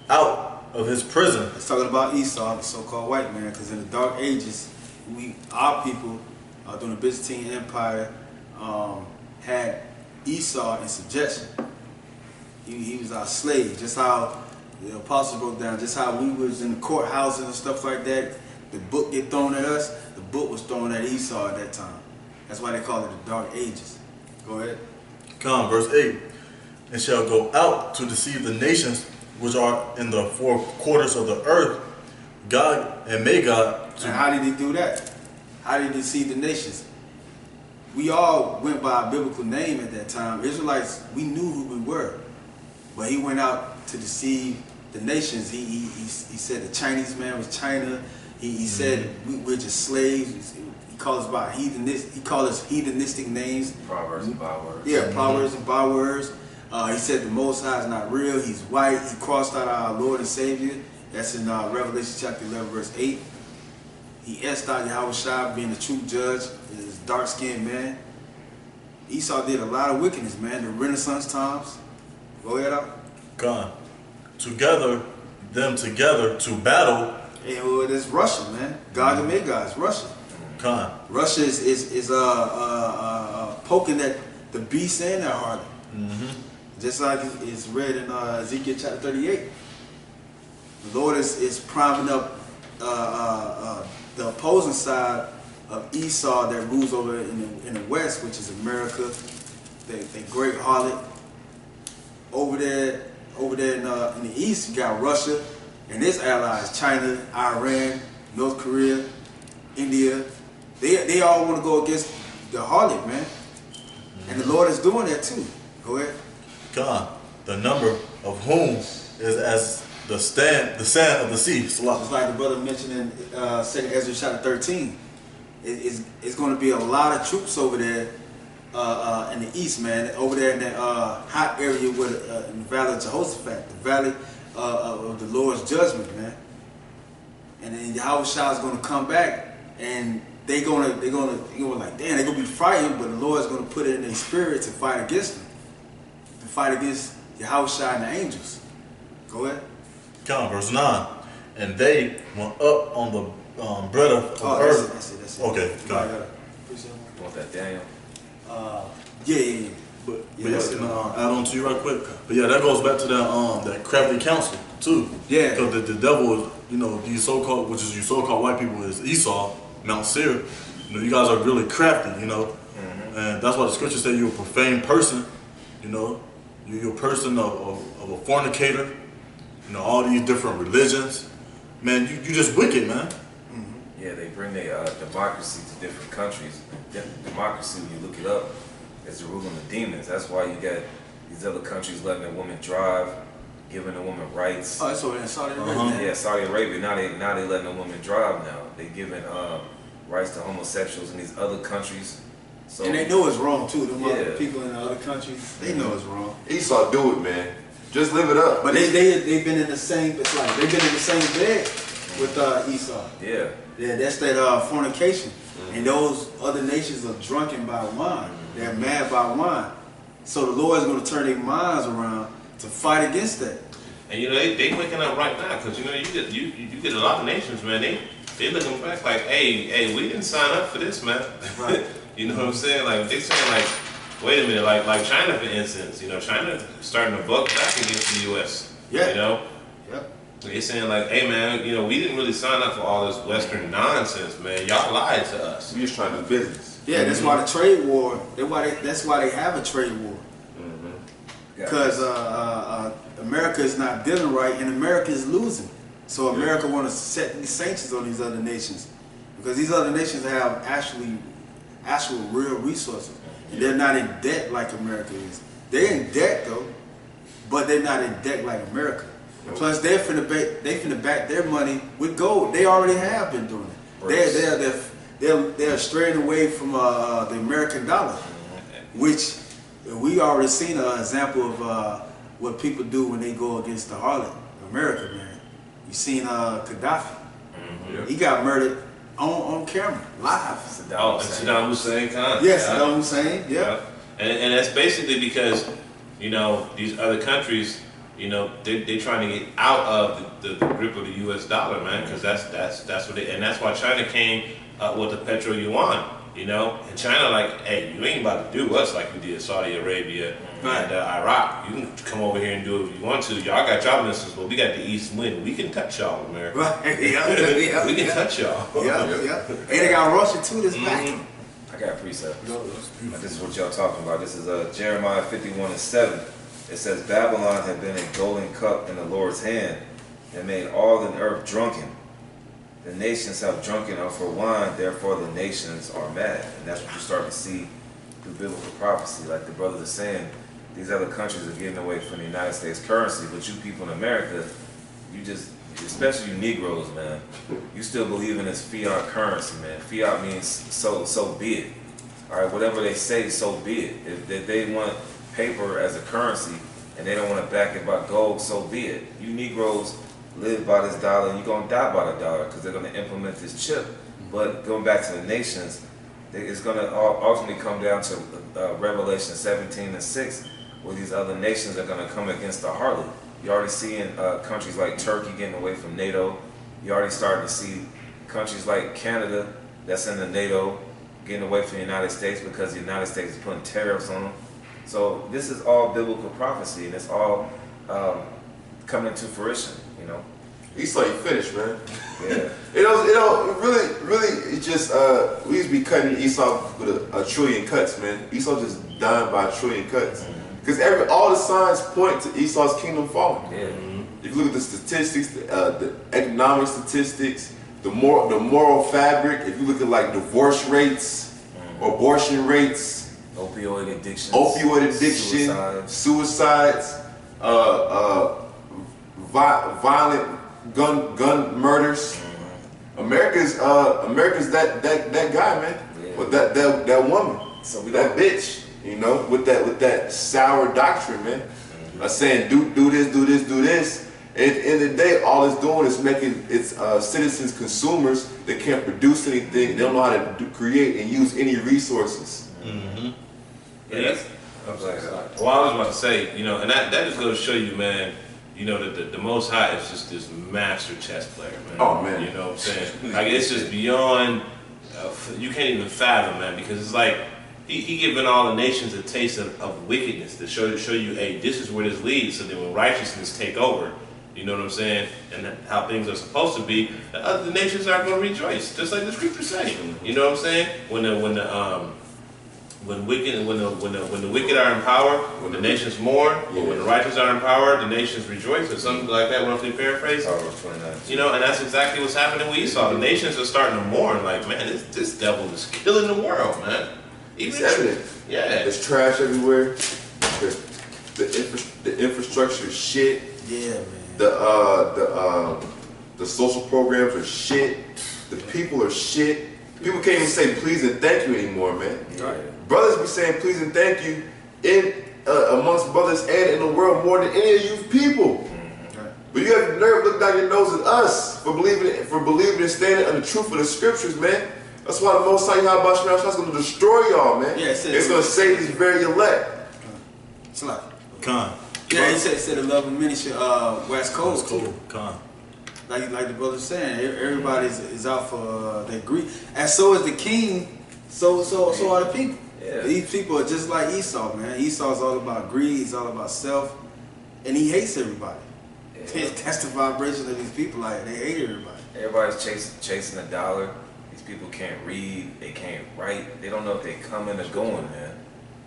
[SPEAKER 5] out of his prison.
[SPEAKER 1] It's talking about Esau, the so-called white man, because in the Dark Ages, our people during the Byzantine Empire had Esau in subjection. He was our slave, just how the apostles broke down, just how we was in the courthouses and stuff like that. The book get thrown at us, the book was thrown at Esau at that time. That's why they call it the Dark Ages. Go ahead.
[SPEAKER 5] Come, verse 8. And shall go out to deceive the nations which are in the four quarters of the earth. God and may God.
[SPEAKER 1] And how did he do that? How did he deceive the nations? We all went by a biblical name at that time. Israelites, we knew who we were. But he went out to deceive the nations. He said the Chinese man was China. He said we're just slaves. He called us by he called us heathenistic names.
[SPEAKER 2] Proverbs and bywords.
[SPEAKER 1] Yeah, proverbs and bywords. He said the Most High is not real. He's white. He crossed out our Lord and Savior. That's in Revelation chapter 11, verse 8. He asked out Yahweh Shai being the true judge, this dark-skinned man. Esau did a lot of wickedness, man. The Renaissance times. Go ahead out.
[SPEAKER 5] God. Together, them together to battle.
[SPEAKER 1] And well, it's Russia, man. God and Magog is Russia.
[SPEAKER 5] God.
[SPEAKER 1] Russia is poking at the beast and their heart. Just like it's read in Ezekiel chapter 38. The Lord is priming up the opposing side of Esau that rules over in the west, which is America, the great harlot. Over there in the east, you got Russia and its allies, China, Iran, North Korea, India. They all want to go against the harlot, man. And the Lord is doing that too. Go ahead.
[SPEAKER 5] God, the number of whom is as the sand of the sea.
[SPEAKER 1] Just like the brother mentioned in 2nd Ezra chapter 13. It's going to be a lot of troops over there in the east, man. Over there in that hot area where in the valley of Jehoshaphat, the valley of the Lord's judgment, man. And then Yahweh Shai is going to come back, and they're gonna like, damn, they're gonna be frightened, but the Lord's gonna put it in their spirit to fight against them, to fight against Yahweh Shai and the angels. Go ahead.
[SPEAKER 5] Come, verse 9. And they went up on the bread of the earth.
[SPEAKER 1] That's it.
[SPEAKER 5] Okay, got it.
[SPEAKER 2] You want that, Daniel?
[SPEAKER 1] Yeah.
[SPEAKER 5] But
[SPEAKER 1] Yeah,
[SPEAKER 5] yeah, can add on to you right quick. But yeah, that goes back to that crafty counsel too.
[SPEAKER 1] Yeah.
[SPEAKER 5] Because the devil is, these so-called, which is you so-called white people, is Esau, Mount Seir. You know, you guys are really crafty, you know. And that's why the scripture says you're a profane person, you know. You're a person of a fornicator, you know, all these different religions. Man, you just wicked, man.
[SPEAKER 2] Yeah, they bring their democracy to different countries. Democracy, when you look it up, is the ruling of demons. That's why you got these other countries letting a woman drive, giving a woman rights.
[SPEAKER 1] Oh, that's over in Saudi Arabia.
[SPEAKER 2] Yeah, Saudi Arabia. Now they letting a woman drive now. They giving rights to homosexuals in these other countries. So,
[SPEAKER 1] And they know it's wrong too. The
[SPEAKER 2] Yeah.
[SPEAKER 1] people in the other countries, they know it's wrong.
[SPEAKER 4] Esau, do it, man. Just live it up.
[SPEAKER 1] But they've been in the same. It's like they've been in the same bed with Esau.
[SPEAKER 2] yeah.
[SPEAKER 1] Yeah, that's that fornication. And those other nations are drunken by wine. They're mad by wine. So the Lord is going to turn their minds around to fight against that.
[SPEAKER 3] And you know they waking up right now because you know you get a lot of nations, man. They looking back like, hey, we didn't sign up for this, man.
[SPEAKER 1] Right.
[SPEAKER 3] You know what I'm saying? Like they saying like, wait a minute, like China for instance. You know, China starting to buck back against the U.S.
[SPEAKER 1] Yeah.
[SPEAKER 3] You know.
[SPEAKER 1] Yep.
[SPEAKER 3] They saying like, hey man, you know, we didn't really sign up for all this Western nonsense, man. Y'all lied to us.
[SPEAKER 4] We just trying to do business.
[SPEAKER 1] Yeah, that's why the trade war. That's why they have a trade war. Because America is not dealing right, and America is losing. So America want to set these sanctions on these other nations, because these other nations have actual real resources. And they're not in debt like America is. They're in debt though, but they're not in debt like America. And plus, they finna back their money with gold. They already have been doing it. They're straying away from the American dollar, which we already seen an example of what people do when they go against the harlot, America, man. You seen Gaddafi? He got murdered on camera, live.
[SPEAKER 3] Saddam Hussein Khan.
[SPEAKER 1] Yes, Saddam Hussein. Yeah.
[SPEAKER 3] And that's basically because, you know, these other countries, you know, they're trying to get out of the grip of the U.S. dollar, man, because that's what and that's why China came up with the petro yuan, you know, and China like, hey, you ain't about to do us like you did Saudi Arabia and Iraq. You can come over here and do it if you want to. Y'all got y'all missiles, but we got the east wind. We can touch y'all, America.
[SPEAKER 1] Right. Yeah.
[SPEAKER 3] We can touch y'all.
[SPEAKER 1] Yeah. And they got Russia too. This back.
[SPEAKER 2] I got a precept. This is what y'all talking about. This is Jeremiah 51:7. It says, Babylon had been a golden cup in the Lord's hand and made all the earth drunken. The nations have drunken of her wine, therefore the nations are mad. And that's what you start to see through biblical prophecy. Like the brothers are saying, these other countries are getting away from the United States currency, but you people in America, you just, especially you Negroes, man, you still believe in this fiat currency, man. Fiat means so be it. All right, whatever they say, so be it. If they want paper as a currency and they don't want to back it by gold, so be it. You Negroes live by this dollar and you're going to die by the dollar because they're going to implement this chip. But going back to the nations, it's going to ultimately come down to Revelation 17:6, where these other nations are going to come against the harlot. You're already seeing countries like Turkey getting away from NATO. You're already starting to see countries like Canada that's in the NATO getting away from the United States because the United States is putting tariffs on them. So this is all biblical prophecy, and it's all coming to fruition, you know.
[SPEAKER 4] Esau, you finished, man.
[SPEAKER 2] Yeah.
[SPEAKER 4] Really, it just, we used to be cutting Esau with a trillion cuts, man. Esau just dying by a trillion cuts. Because all the signs point to Esau's kingdom falling.
[SPEAKER 2] Yeah.
[SPEAKER 4] If you look at the statistics, the economic statistics, the moral fabric, if you look at like divorce rates, abortion rates,
[SPEAKER 2] Opioid addiction,
[SPEAKER 4] suicides, violent gun murders. America's that guy, man.
[SPEAKER 2] Yeah.
[SPEAKER 4] With that woman,
[SPEAKER 2] So
[SPEAKER 4] that bitch, you know, with that sour doctrine, man. Saying do this. And at the end of the day, all it's doing is making its citizens consumers that can't produce anything. They don't know how to create and use any resources.
[SPEAKER 3] Yeah, well, I was about to say, you know, and that just goes to show you, man, you know, that the Most High is just this master chess player, man.
[SPEAKER 4] Oh, man.
[SPEAKER 3] You know what I'm saying? Like, it's just beyond, you can't even fathom, man, because it's like, he giving all the nations a taste of wickedness to show you, hey, this is where this leads, so that when righteousness take over, you know what I'm saying, and how things are supposed to be, the other nations are going to rejoice, just like the scriptures say. You know what I'm saying? When the wicked are in power, when the nations mourn, but when the righteous are in power, the nations rejoice, or something like that, roughly paraphrase. You know, and that's exactly what's happening with Esau. The nations are starting to mourn, like, man, this devil is killing the world, man.
[SPEAKER 4] It's evident.
[SPEAKER 3] Yeah.
[SPEAKER 4] There's trash everywhere. The infrastructure is shit.
[SPEAKER 1] Yeah, man.
[SPEAKER 4] The social programs are shit. The people are shit. People can't even say please and thank you anymore, man.
[SPEAKER 1] Right.
[SPEAKER 4] Brothers be saying please and thank you in amongst brothers and in the world more than any of you people. But you have the nerve to look down your nose at us for believing and standing on the truth of the scriptures, man. That's why the Most High Yahweh is going to destroy y'all, man.
[SPEAKER 1] Yeah,
[SPEAKER 4] it's going to save these very elect.
[SPEAKER 1] It's like,
[SPEAKER 5] Con.
[SPEAKER 1] yeah, he said the love of many should wax cold.
[SPEAKER 5] Con.
[SPEAKER 1] Like the brother was saying, everybody is out for their greed. And so is the king, so are the people.
[SPEAKER 2] Yeah.
[SPEAKER 1] These people are just like Esau, man. Esau's all about greed, he's all about self, and he hates everybody.
[SPEAKER 2] Yeah.
[SPEAKER 1] That's the vibration of these people, like they hate everybody.
[SPEAKER 2] Everybody's chasing a dollar. These people can't read, they can't write, they don't know if they coming or going, man.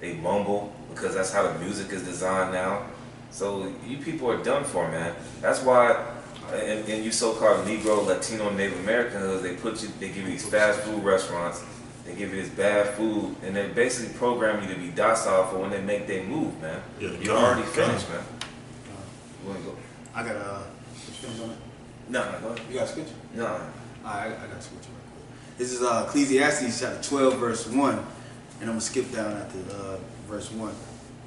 [SPEAKER 2] They mumble because that's how the music is designed now. So you people are done for, man. That's why in you so-called Negro, Latino, Native American hoods, they give you these fast food restaurants, they give you this bad food, and they basically program you to be docile for when they make their move, man.
[SPEAKER 5] Yeah,
[SPEAKER 2] You're already finished, man. You wanna go?
[SPEAKER 1] I got switch on it.
[SPEAKER 2] No, go ahead.
[SPEAKER 1] You got a switch?
[SPEAKER 2] No.
[SPEAKER 1] I got to switch right quick. This is Ecclesiastes chapter 12, verse 1, and I'm gonna skip down after verse 1.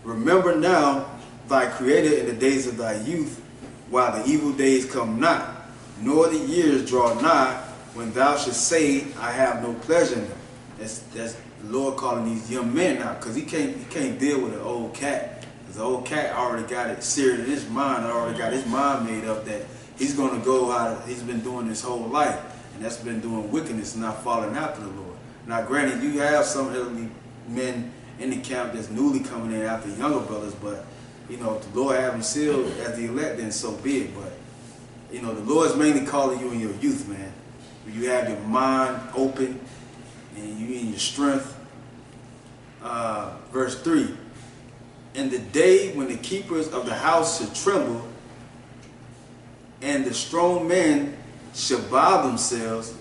[SPEAKER 1] Remember now thy Creator in the days of thy youth, while the evil days come not, nor the years draw nigh, when thou shouldst say, I have no pleasure in them. That's the Lord calling these young men out, because he can't deal with an old cat. Because the old cat already got it seared in his mind, already got his mind made up that he's going to go how he's been doing his whole life, and that's been doing wickedness and not following after the Lord. Now, granted, you have some elderly men in the camp that's newly coming in after younger brothers, but you know, if the Lord have them sealed as the elect, then so be it. But you know, the Lord's mainly calling you in your youth, man. When you have your mind open and you in your strength. Verse 3. In the day when the keepers of the house should tremble, and the strong men shall bow themselves,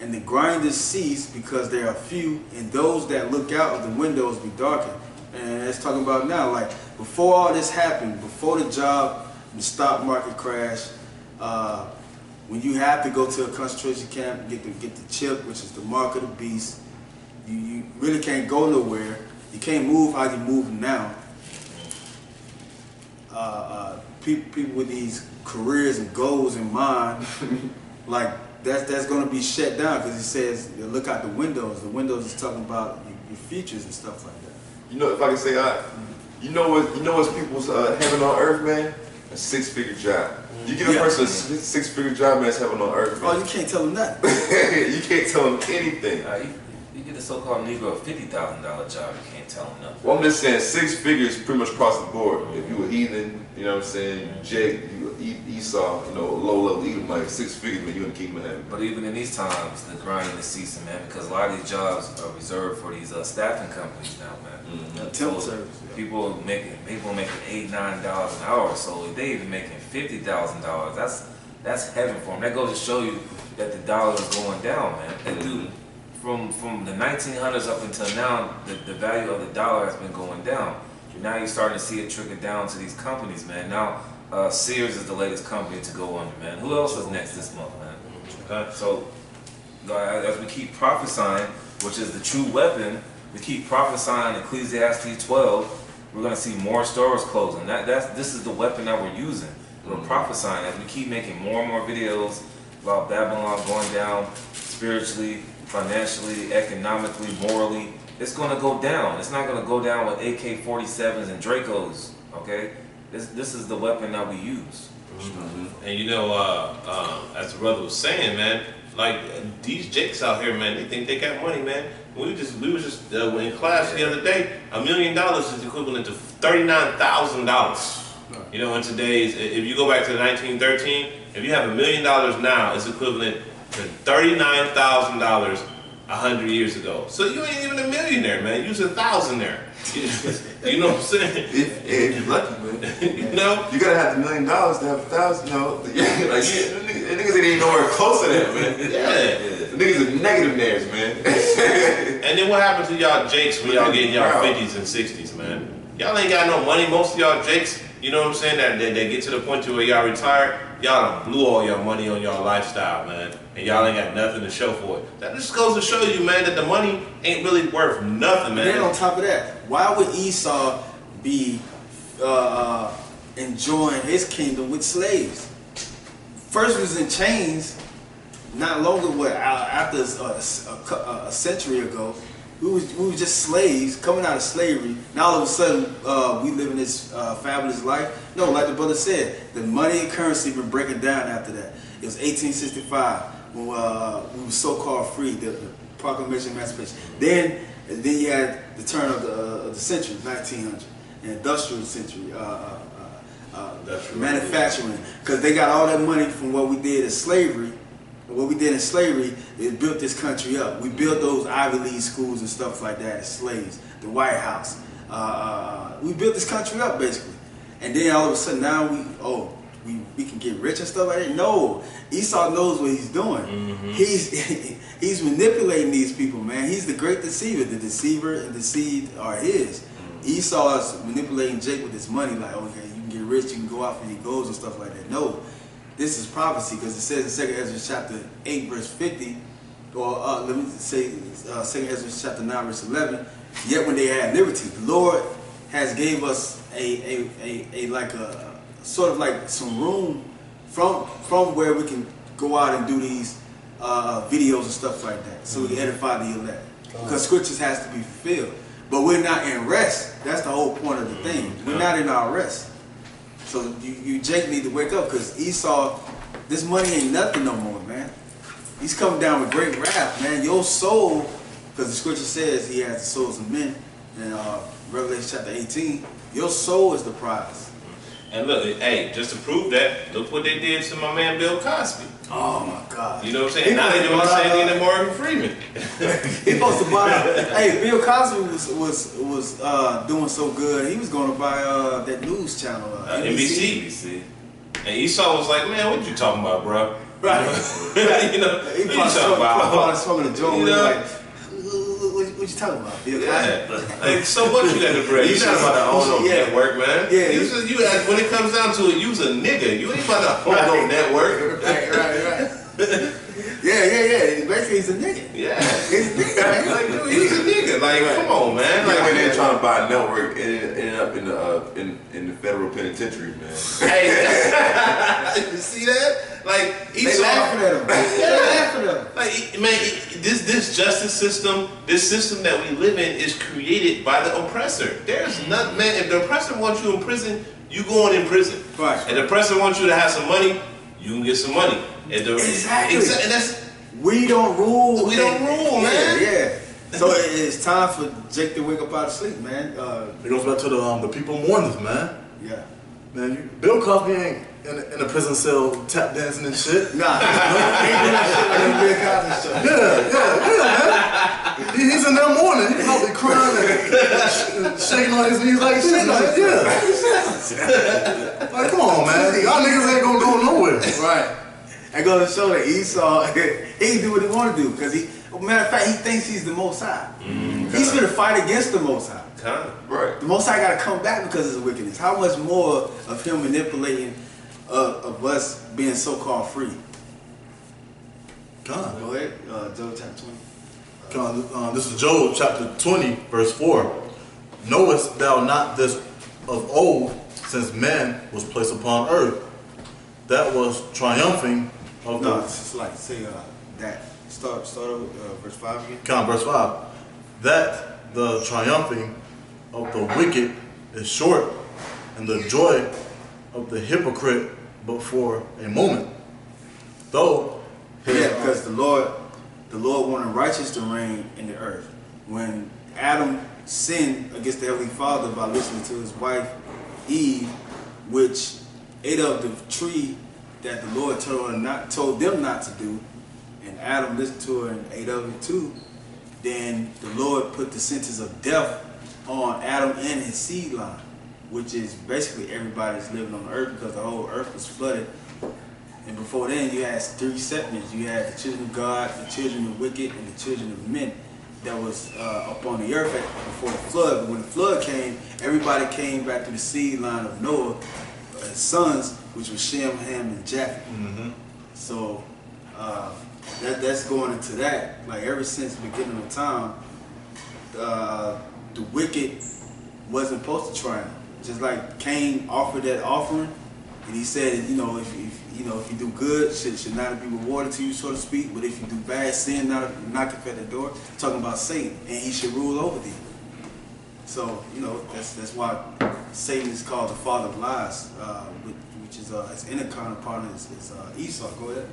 [SPEAKER 1] and the grinders cease because they are few, and those that look out of the windows be darkened. And that's talking about now, like before all this happened, before the job, the stock market crash, when you have to go to a concentration camp, get the chip, which is the mark of the beast, you really can't go nowhere. You can't move how you move now. People with these careers and goals in mind, like that's going to be shut down because it says look out the windows. The windows is talking about your futures and stuff like that.
[SPEAKER 4] You know, if I can say, you know what's people's heaven on earth, man? A 6-figure job. You give a person a 6-figure job, man, it's heaven on earth, man.
[SPEAKER 1] Oh, you can't tell them nothing.
[SPEAKER 4] You can't tell them anything.
[SPEAKER 2] You get a so-called Negro a $50,000 job, you can't tell him nothing.
[SPEAKER 4] Well, I'm just saying 6 figures pretty much across the board. If you a heathen, you know what I'm saying, you Jake, you Esau, you know, low-level Edomite, 6 figures, man, you're gonna keep them in heaven.
[SPEAKER 2] But even in these times, the grinding is ceasing, man, because a lot of these jobs are reserved for these staffing companies now, man.
[SPEAKER 1] Temp service.
[SPEAKER 2] People making $8, $9 an hour, so if they even making $50,000, that's heaven for them. That goes to show you that the dollar is going down, man. And dude, from the 1900s up until now, the value of the dollar has been going down. Now you're starting to see it trickle down to these companies, man. Now Sears is the latest company to go under, man. Who else is next this month, man? Okay. So as we keep prophesying, which is the true weapon, we keep prophesying Ecclesiastes 12, we're going to see more stores closing. This is the weapon that we're using. We're prophesying as we keep making more and more videos about Babylon going down spiritually, financially, economically, morally. It's going to go down. It's not going to go down with AK-47s and Dracos, okay? This is the weapon that we use.
[SPEAKER 3] And you know, as the brother was saying, man, like these jakes out here, man, they think they got money, man. We was just in class the other day. $1 million is equivalent to $39,000. You know, in today's, if you go back to 1913, if you have $1 million now, it's equivalent to $39,000 100 years ago. So you ain't even a millionaire, man. You was a thousandaire. You know what I'm saying?
[SPEAKER 4] If you're lucky, man.
[SPEAKER 3] You know?
[SPEAKER 4] You gotta have $1 million to have 1,000. No, like niggas ain't even nowhere close to that, man.
[SPEAKER 3] Yeah.
[SPEAKER 4] The niggas are negative nares, man.
[SPEAKER 3] And then what happened to y'all jakes when y'all get in y'all 50s and 60s, man? Y'all ain't got no money. Most of y'all jakes, you know what I'm saying, that they get to the point to where y'all retired, y'all done blew all your money on y'all lifestyle, man. And y'all ain't got nothing to show for it. That just goes to show you, man, that the money ain't really worth nothing, man.
[SPEAKER 1] And then on top of that, why would Esau be enjoying his kingdom with slaves? First was in chains, not long ago, after a century ago. We was just slaves coming out of slavery. Now all of a sudden we live in this fabulous life. No, like the brother said, the money and currency been breaking down after that. It was 1865 when we were so-called free, the Proclamation of Emancipation. Then you had the turn of the century, 1900, the industrial century, manufacturing, because they got all that money from what we did as slavery. What we did in slavery is built this country up. We built those Ivy League schools and stuff like that as slaves. The White House. We built this country up basically. And then all of a sudden now we can get rich and stuff like that. No, Esau knows what he's doing. Mm-hmm. He's manipulating these people, man. He's the great deceiver. The deceiver and deceived are his. Mm-hmm. Esau is manipulating Jake with his money, like, okay, you can get rich, you can go out for your goals and stuff like that. No. This is prophecy because it says in 2 Ezra chapter 8 verse 50, or let me say 2 Ezra chapter 9 verse 11. Yet when they had liberty, the Lord has gave us a sort of like some room from where we can go out and do these videos and stuff like that, so we can edify the elect. Because scriptures has to be fulfilled, but we're not in rest. That's the whole point of the thing. We're not in our rest. So you Jake need to wake up, because Esau, this money ain't nothing no more, man. He's coming down with great wrath, man. Your soul, because the scripture says he has the souls of men in Revelation chapter 18. Your soul is the prize.
[SPEAKER 3] And look, hey, just to prove that, look what they did to my man Bill Cosby.
[SPEAKER 1] Oh my God.
[SPEAKER 3] You know what I'm saying? Now they doing the same thing to Morgan Freeman.
[SPEAKER 1] He supposed to buy. Hey, Bill Cosby was doing so good. He was going to buy that news channel,
[SPEAKER 3] NBC. And Esau was like, "Man, what you talking about, bro?"
[SPEAKER 1] Right.
[SPEAKER 3] You know,
[SPEAKER 1] he probably smoking a joint. Like, what you talking about, Bill Cosby?
[SPEAKER 3] Yeah. Like, so what you got to bring? You not about to own no network, man. Yeah. When it comes down to it, you's a nigga. You ain't about to own no network.
[SPEAKER 1] Right. Yeah. Basically, he's a nigga.
[SPEAKER 3] Yeah.
[SPEAKER 1] He's a nigga, man.
[SPEAKER 3] Like, dude, he's a nigga. Like, come on, man.
[SPEAKER 4] Like, when they're trying to buy a network, it ended up in the federal penitentiary, man.
[SPEAKER 3] Hey, you see that? Like,
[SPEAKER 1] they laughing at him. They're laughing at him.
[SPEAKER 3] Like, man, this justice system, this system that we live in, is created by the oppressor. There's nothing, man. If the oppressor wants you in prison, you going in prison.
[SPEAKER 1] Right.
[SPEAKER 3] If the oppressor wants you to have some money, you can get some money.
[SPEAKER 1] Exactly.
[SPEAKER 3] And that's,
[SPEAKER 1] we don't rule.
[SPEAKER 3] We don't rule, man.
[SPEAKER 1] Yeah. So it's time for Jake to wake up out of sleep, man.
[SPEAKER 5] It goes back to the people mourners, man.
[SPEAKER 1] Yeah.
[SPEAKER 5] Man, Bill Cosby ain't in a prison cell tap dancing and shit.
[SPEAKER 1] Nah, ain't doing that shit like Bill Cosby show.
[SPEAKER 5] Yeah, man. He's in there mourning. He's probably crying and shaking on his knees like shit. Like, yeah. Like, come on, man. Y'all niggas ain't gonna go nowhere.
[SPEAKER 1] Right. And go to show that Esau, he can do what he want to do, because matter of fact, he thinks he's the Most High. He's going to fight against the Most High.
[SPEAKER 4] Right.
[SPEAKER 1] The Most High got to come back because of his wickedness. How much more of him manipulating of us being so-called free?
[SPEAKER 5] God.
[SPEAKER 1] Go ahead, Job chapter 20.
[SPEAKER 5] God, this is Job chapter 20, verse 4. Knowest thou not this of old, since man was placed upon earth, that was triumphing of
[SPEAKER 1] No, it's just like, say that. Start over verse 5 again.
[SPEAKER 5] Count verse 5. That the triumphing of the wicked is short, and the joy of the hypocrite but for a moment. Though
[SPEAKER 1] because the Lord wanted righteous to reign in the earth. When Adam sinned against the Heavenly Father by listening to his wife Eve, which ate of the tree that the Lord told them not to do, and Adam listened to her and ate of it too, then the Lord put the sentence of death on Adam and his seed line, which is basically everybody that's living on the earth, because the whole earth was flooded. And before then, you had three segments. You had the children of God, the children of wicked, and the children of men that was up on the earth before the flood. But when the flood came, everybody came back to the seed line of Noah, his sons, which was Shem, Ham, and Japheth. So that's going into that. Like ever since the beginning of time, the wicked wasn't supposed to triumph. Just like Cain offered that offering, and he said, if you do good, should not be rewarded to you, so to speak. But if you do bad, sin knock at the door. Talking about Satan, and he should rule over thee. So that's why Satan is called the father of lies, which is his inner counterpart is Esau. Go ahead.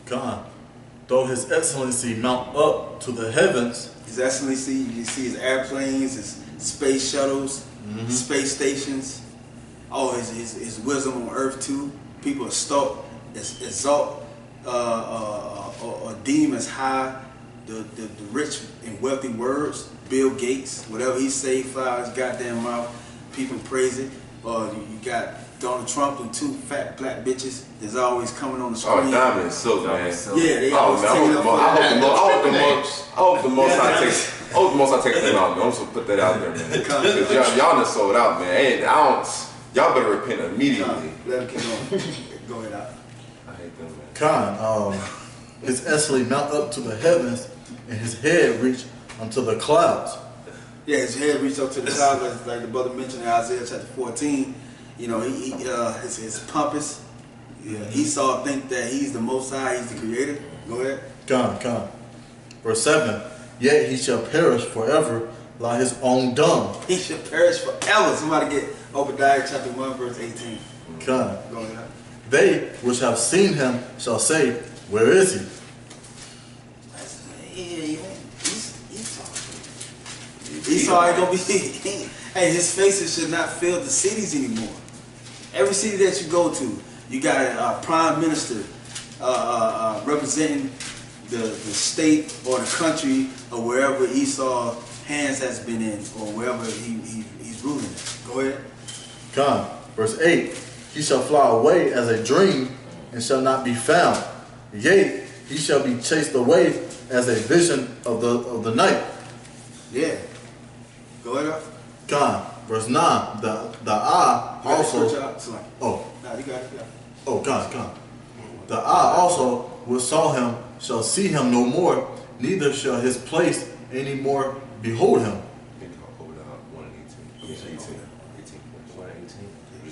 [SPEAKER 5] God, though his excellency mount up to the heavens.
[SPEAKER 1] His excellency, you see his airplanes, his space shuttles, space stations. Oh, his wisdom on earth too. People exalt or deem as high the rich and wealthy words. Bill Gates, whatever he say, fly out his goddamn mouth, people praise it. You got Donald Trump and two fat black bitches that's always coming on the screen.
[SPEAKER 4] Oh, Diamond and Silk, man.
[SPEAKER 1] Yeah, they always taking up.
[SPEAKER 4] I hope the most I take them out, man. I'm just gonna put that out there, man. Y'all done sold out, man. Y'all better repent immediately.
[SPEAKER 1] Let him keep going. Go ahead out.
[SPEAKER 4] I hate them, man.
[SPEAKER 5] Con, his excellency mount up to the heavens, and his head reach unto the clouds.
[SPEAKER 1] Yeah, his head reached up to the clouds, like the brother mentioned in Isaiah chapter 14. His pompous. Yeah, Esau think that he's the Most High, he's the Creator. Go ahead.
[SPEAKER 5] Con. Verse 7. Yet he shall perish forever like his own dung.
[SPEAKER 1] He shall perish forever. Somebody get Obadiah chapter 1 verse 18.
[SPEAKER 5] Con.
[SPEAKER 1] Go ahead.
[SPEAKER 5] They which have seen him shall say, where is he?
[SPEAKER 1] Esau ain't gonna be. Hey, his faces should not fill the cities anymore. Every city that you go to, you got a prime minister representing the state or the country or wherever Esau's hands has been in, or wherever he's ruling it. Go ahead.
[SPEAKER 5] Con. Verse 8. He shall fly away as a dream and shall not be found. Yea, he shall be chased away as a vision of the night.
[SPEAKER 1] Yeah. Go ahead.
[SPEAKER 5] Con. Verse 9. The eye also. Oh.
[SPEAKER 1] Nah, you got it. Yeah.
[SPEAKER 5] Oh, con. The eye also which saw him shall see him no more, neither shall his place any more behold him.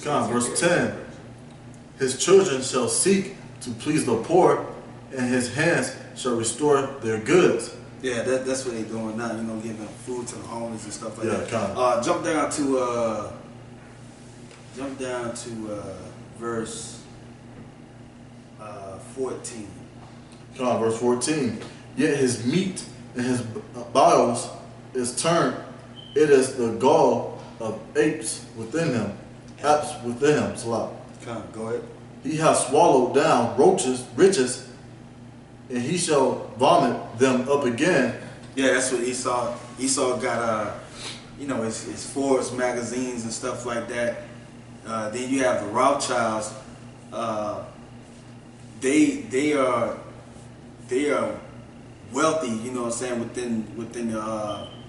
[SPEAKER 5] Con. Verse 10. His children shall seek to please the poor, and his hands shall restore their goods.
[SPEAKER 1] Yeah, that's what they're doing now. Giving food to the homeless and stuff like that.
[SPEAKER 5] Con.
[SPEAKER 1] Jump down to verse 14.
[SPEAKER 5] Con. Verse 14. Yet his meat and his bowels is turned. It is the gall of apes within him. Apes within him. Salah.
[SPEAKER 1] Con. Go ahead. He
[SPEAKER 5] has swallowed down riches, and he shall vomit them up again.
[SPEAKER 1] Yeah, that's what Esau got. His Forbes magazines and stuff like that. Then you have the Rothschilds. They are wealthy. You know what I'm saying, within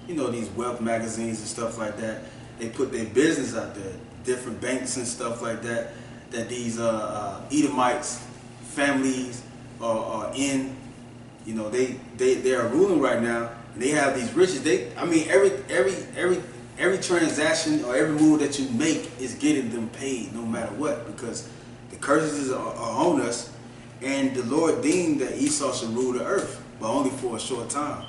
[SPEAKER 1] these wealth magazines and stuff like that. They put their business out there, different banks and stuff like that. That these Edomites families are in. They are ruling right now. And they have these riches. Every transaction or every move that you make is getting them paid no matter what, because the curses are on us, and the Lord deemed that Esau should rule the earth, but only for a short time.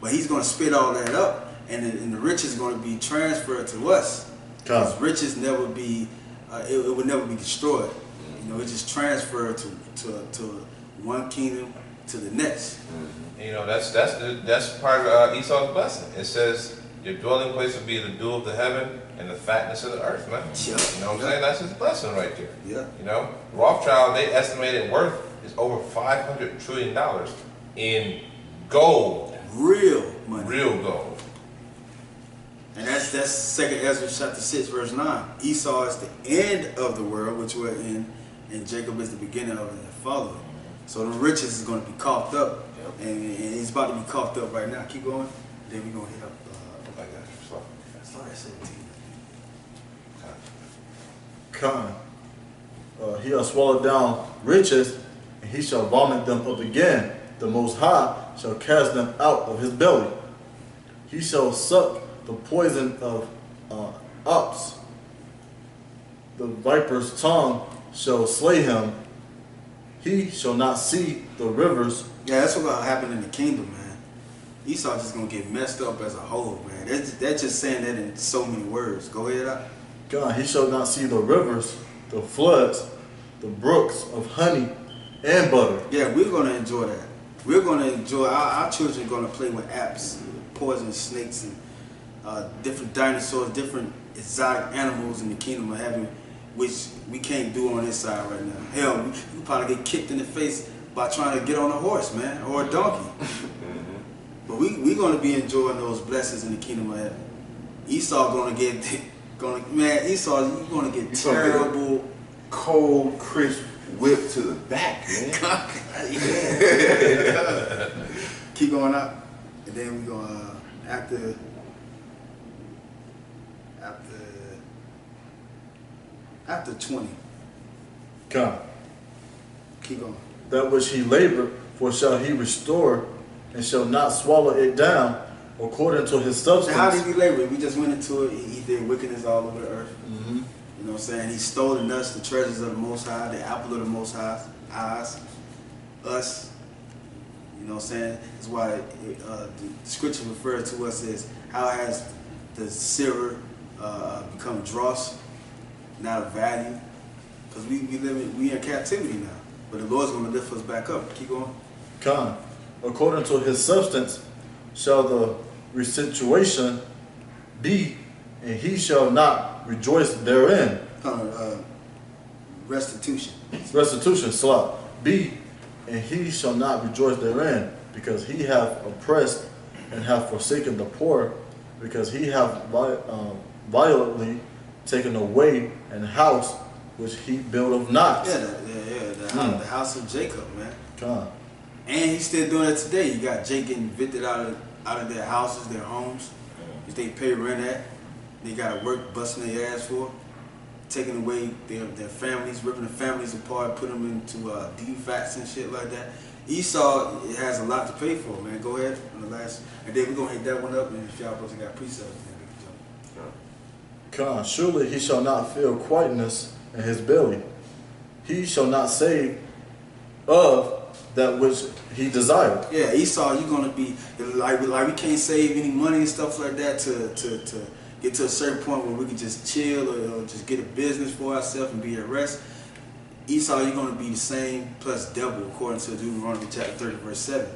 [SPEAKER 1] But he's going to spit all that up, and the riches is going to be transferred to us. Because riches never be, it would never be destroyed. It just transferred to one kingdom to the next.
[SPEAKER 3] That's part of Esau's blessing. It says, your dwelling place will be the dew of the heaven, and the fatness of the earth, man.
[SPEAKER 1] Yeah.
[SPEAKER 3] You know what I'm saying? That's his blessing right there.
[SPEAKER 1] Yeah.
[SPEAKER 3] You know, Rothschild, they estimated worth is over $500 trillion in gold.
[SPEAKER 1] Real money.
[SPEAKER 3] Real gold.
[SPEAKER 1] And that's 2nd Ezra chapter 6, verse 9. Esau is the end of the world, which we're in, and Jacob is the beginning of it and following. So the riches is going to be coughed up, and it's about to be coughed up right now. Keep going. Then we're going to hit up.
[SPEAKER 3] I got you. Slow.
[SPEAKER 1] Start at 17.
[SPEAKER 5] Con. He has swallowed down riches, and he shall vomit them up again. The Most High shall cast them out of his belly. He shall suck the poison of ops. The viper's tongue shall slay him. He shall not see the rivers.
[SPEAKER 1] Yeah, that's what's going to happen in the kingdom, man. Esau just going to get messed up as a whole, man. That's just saying that in so many words. Go ahead, out.
[SPEAKER 5] God, he shall not see the rivers, the floods, the brooks of honey and butter.
[SPEAKER 1] Yeah, we're going to enjoy that. We're going to enjoy, our children are going to play with apes, poison snakes, and different dinosaurs, different exotic animals in the kingdom of heaven, which we can't do on this side right now. Hell, we probably get kicked in the face by trying to get on a horse, man, or a donkey. But we're going to be enjoying those blessings in the kingdom of heaven. Esau going to get, Esau, you're going to get terrible.
[SPEAKER 4] Cold, crisp whip to the back, man.
[SPEAKER 1] Keep going up, and then we go after After 20.
[SPEAKER 5] Come.
[SPEAKER 1] Keep going.
[SPEAKER 5] That which he labored for shall he restore, and shall not swallow it down, according to his substance.
[SPEAKER 1] So how did he labor? We just went into it. He did wickedness all over the earth.
[SPEAKER 5] Mm-hmm.
[SPEAKER 1] You know what I'm saying? He stole in us the treasures of the Most High, the apple of the Most High's eyes, us. You know what I'm saying? That's why the scripture refers to us as how has the silver become dross, not of value, because we in captivity now. But the Lord's going to lift us back up. Keep going.
[SPEAKER 5] Come. According to his substance shall the restitution be, and he shall not rejoice therein.
[SPEAKER 1] Restitution.
[SPEAKER 5] Restitution, Salah, be, and he shall not rejoice therein, because he hath oppressed and hath forsaken the poor, because he hath violently taken away an house which he built of not.
[SPEAKER 1] The house of Jacob, man.
[SPEAKER 5] Come.
[SPEAKER 1] And he's still doing it today. You got Jake getting evicted out of their houses, their homes. If they pay rent at, they got to work busting their ass for, taking away their families, ripping the families apart, putting them into defects and shit like that. Esau has a lot to pay for, man. Go ahead on the last, and then we're gonna hit that one up. And if y'all both got precepts, then we can jump.
[SPEAKER 5] Come. Surely he shall not feel quietness in his belly. He shall not say of that which he desired.
[SPEAKER 1] Yeah, Esau, you're gonna be like we can't save any money and stuff like that to get to a certain point where we can just chill or just get a business for ourselves and be at rest. Esau, you're gonna be the same plus double, according to Deuteronomy chapter 30, verse 7.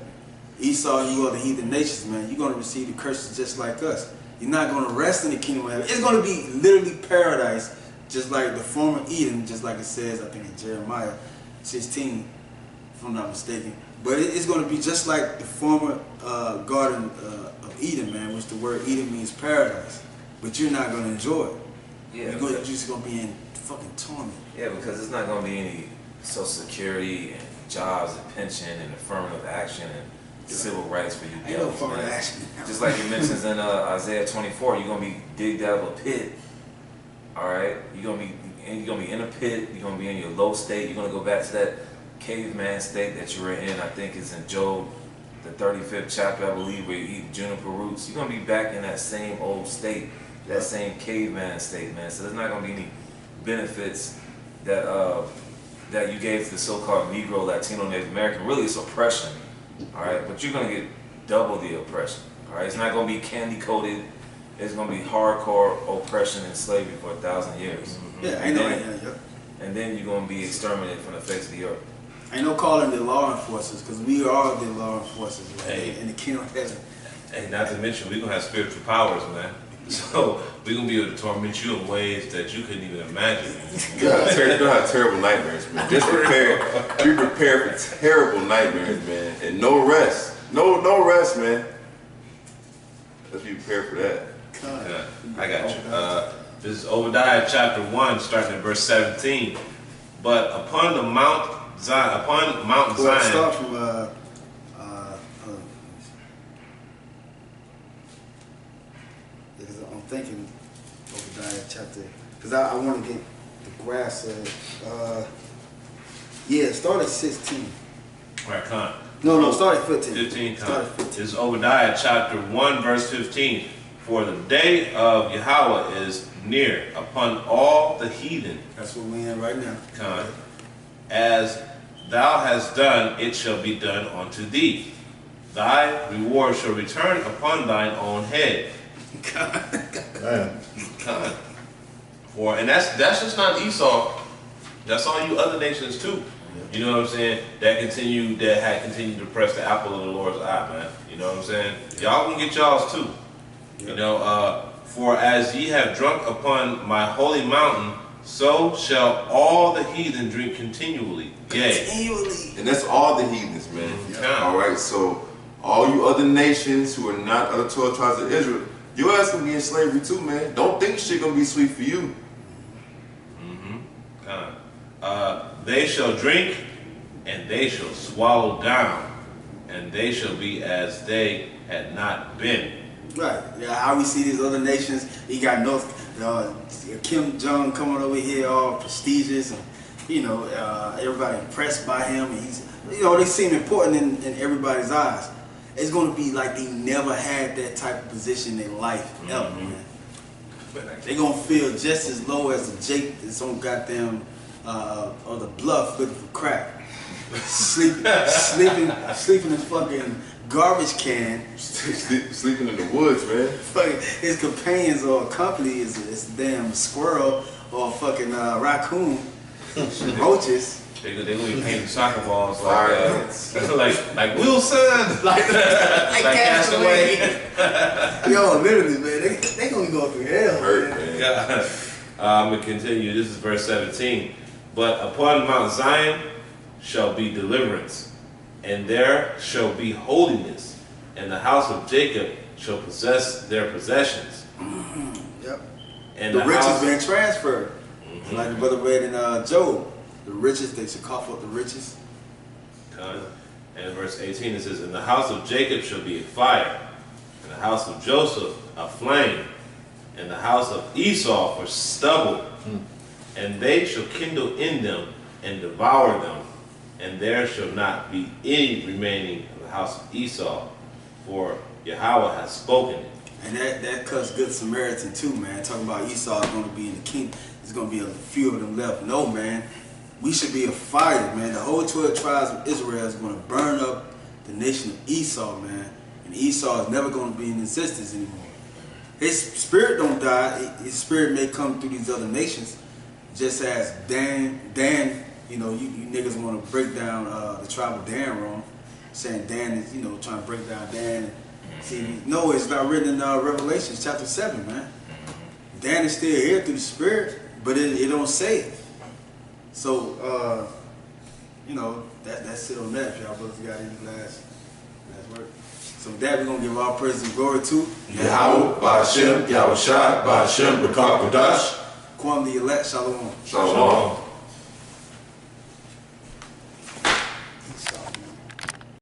[SPEAKER 1] Esau, you are the heathen nations, man. You're gonna receive the curses just like us. You're not gonna rest in the kingdom of heaven. It's gonna be literally paradise, just like the former Eden, just like it says, I think in Jeremiah 16. If I'm not mistaken, but it's going to be just like the former Garden of Eden, man, which the word Eden means paradise. But you're not going to enjoy it.
[SPEAKER 2] Yeah,
[SPEAKER 1] you're just going to be in fucking torment.
[SPEAKER 2] Yeah, because it's not going to be any Social Security and jobs and pension and affirmative action and civil rights for you.
[SPEAKER 1] Ain't no affirmative action.
[SPEAKER 2] Just like it mentions in Isaiah 24, you're going to be digged out of a pit. All right, you're going to be in a pit. You're going to be in your low state. You're going to go back to that caveman state that you were in. I think it's in Job, the 35th chapter, I believe, where you eat juniper roots. You're going to be back in that same old state, that same caveman state, man. So there's not going to be any benefits that that you gave to the so-called Negro, Latino, Native American. Really, it's oppression, all right? But you're going to get double the oppression, all right? It's not going to be candy-coated. It's going to be hardcore oppression and slavery for 1,000 years.
[SPEAKER 1] Yeah,
[SPEAKER 2] and then you're going to be exterminated from the face of the earth.
[SPEAKER 1] Ain't no calling the law enforcers, because we are the law enforcers, man, in the kingdom of heaven.
[SPEAKER 3] Hey, not to mention, we're going to have spiritual powers, man. So we're gonna be able to torment you in ways that you couldn't even imagine.
[SPEAKER 4] You don't have terrible nightmares, man. Just prepare. Be prepared for terrible nightmares, man, and no rest. No rest, man. Let's be prepared for that.
[SPEAKER 3] Yeah, I got you. This is Obadiah chapter 1, starting at verse 17. But upon the Mount Zion,
[SPEAKER 1] Well,
[SPEAKER 3] Zion.
[SPEAKER 1] start from because I'm thinking Obadiah chapter, because I want to get the grasp of start at 16.
[SPEAKER 3] All right, come on.
[SPEAKER 1] No, start at 15.
[SPEAKER 3] 15,
[SPEAKER 1] Start
[SPEAKER 3] come.
[SPEAKER 1] at 15.
[SPEAKER 3] This is Obadiah chapter 1, verse 15. For the day of Yahweh is near upon all the heathen.
[SPEAKER 1] That's what we're in right now.
[SPEAKER 3] Come. As thou hast done, it shall be done unto thee. Thy reward shall return upon thine own head.
[SPEAKER 5] Man.
[SPEAKER 3] Come. And that's just not Esau. That's all you other nations too. You know what I'm saying? That had continued to press the apple of the Lord's eye, man. You know what I'm saying? Y'all can get y'all's too. You know, for as ye have drunk upon my holy mountain, so shall all the heathen drink continually. Yea.
[SPEAKER 1] Continually.
[SPEAKER 4] And that's all the heathens, man.
[SPEAKER 3] Yeah.
[SPEAKER 4] All right, so all you other nations who are not of the 12 tribes of Israel, your ass gonna be in slavery too, man. Don't think shit gonna be sweet for you.
[SPEAKER 3] They shall drink, and they shall swallow down, and they shall be as they had not been.
[SPEAKER 1] Right. Yeah, how we see these other nations, you got Kim Jong coming over here all prestigious, and everybody impressed by him, and he's, they seem important in everybody's eyes. It's going to be like they never had that type of position in life ever, man. They're going to feel just as low as the Jake that's on goddamn or the bluff looking for crack. sleeping in fucking garbage can.
[SPEAKER 4] Sleeping in the woods, man.
[SPEAKER 1] Fucking his companions or company is a damn squirrel or a fucking raccoon, roaches.
[SPEAKER 3] They're gonna be painting soccer balls like Wilson, like Castaway.
[SPEAKER 1] Yo, literally, man, they gonna go through hell.
[SPEAKER 4] Hurt,
[SPEAKER 1] Man.
[SPEAKER 4] man.
[SPEAKER 3] I'm gonna continue. This is verse 17. But upon Mount Zion shall be deliverance, and there shall be holiness, and the house of Jacob shall possess their possessions.
[SPEAKER 1] Yep.
[SPEAKER 3] And
[SPEAKER 1] the riches been transferred. Like the brother read in Job. The riches, they should cough up the riches.
[SPEAKER 3] And in verse 18 it says, and the house of Jacob shall be a fire, and the house of Joseph a flame, and the house of Esau for stubble. And they shall kindle in them and devour them, and there shall not be any remaining of the house of Esau, for Yahweh has spoken it.
[SPEAKER 1] And that cuts Good Samaritan too, man. Talking about Esau is going to be in the kingdom. There's going to be a few of them left. No, man. We should be a fire, man. The whole 12 tribes of Israel is going to burn up the nation of Esau, man. And Esau is never going to be in existence anymore. His spirit don't die. His spirit may come through these other nations. Just as Dan, you niggas want to break down the tribe of Dan wrong. Saying Dan is, trying to break down Dan. See, no, it's not written in Revelation chapter 7, man. Dan is still here through the spirit, but it don't say it. So, that's it on that. If y'all brothers got any last word. So with that, we're going to give all praise and glory to
[SPEAKER 5] Yahweh, Ba'ashem, Yahweh Shai, Ba'ashem, B'Kar Kodash.
[SPEAKER 1] Kwam the elect. Shalom.
[SPEAKER 4] Shalom.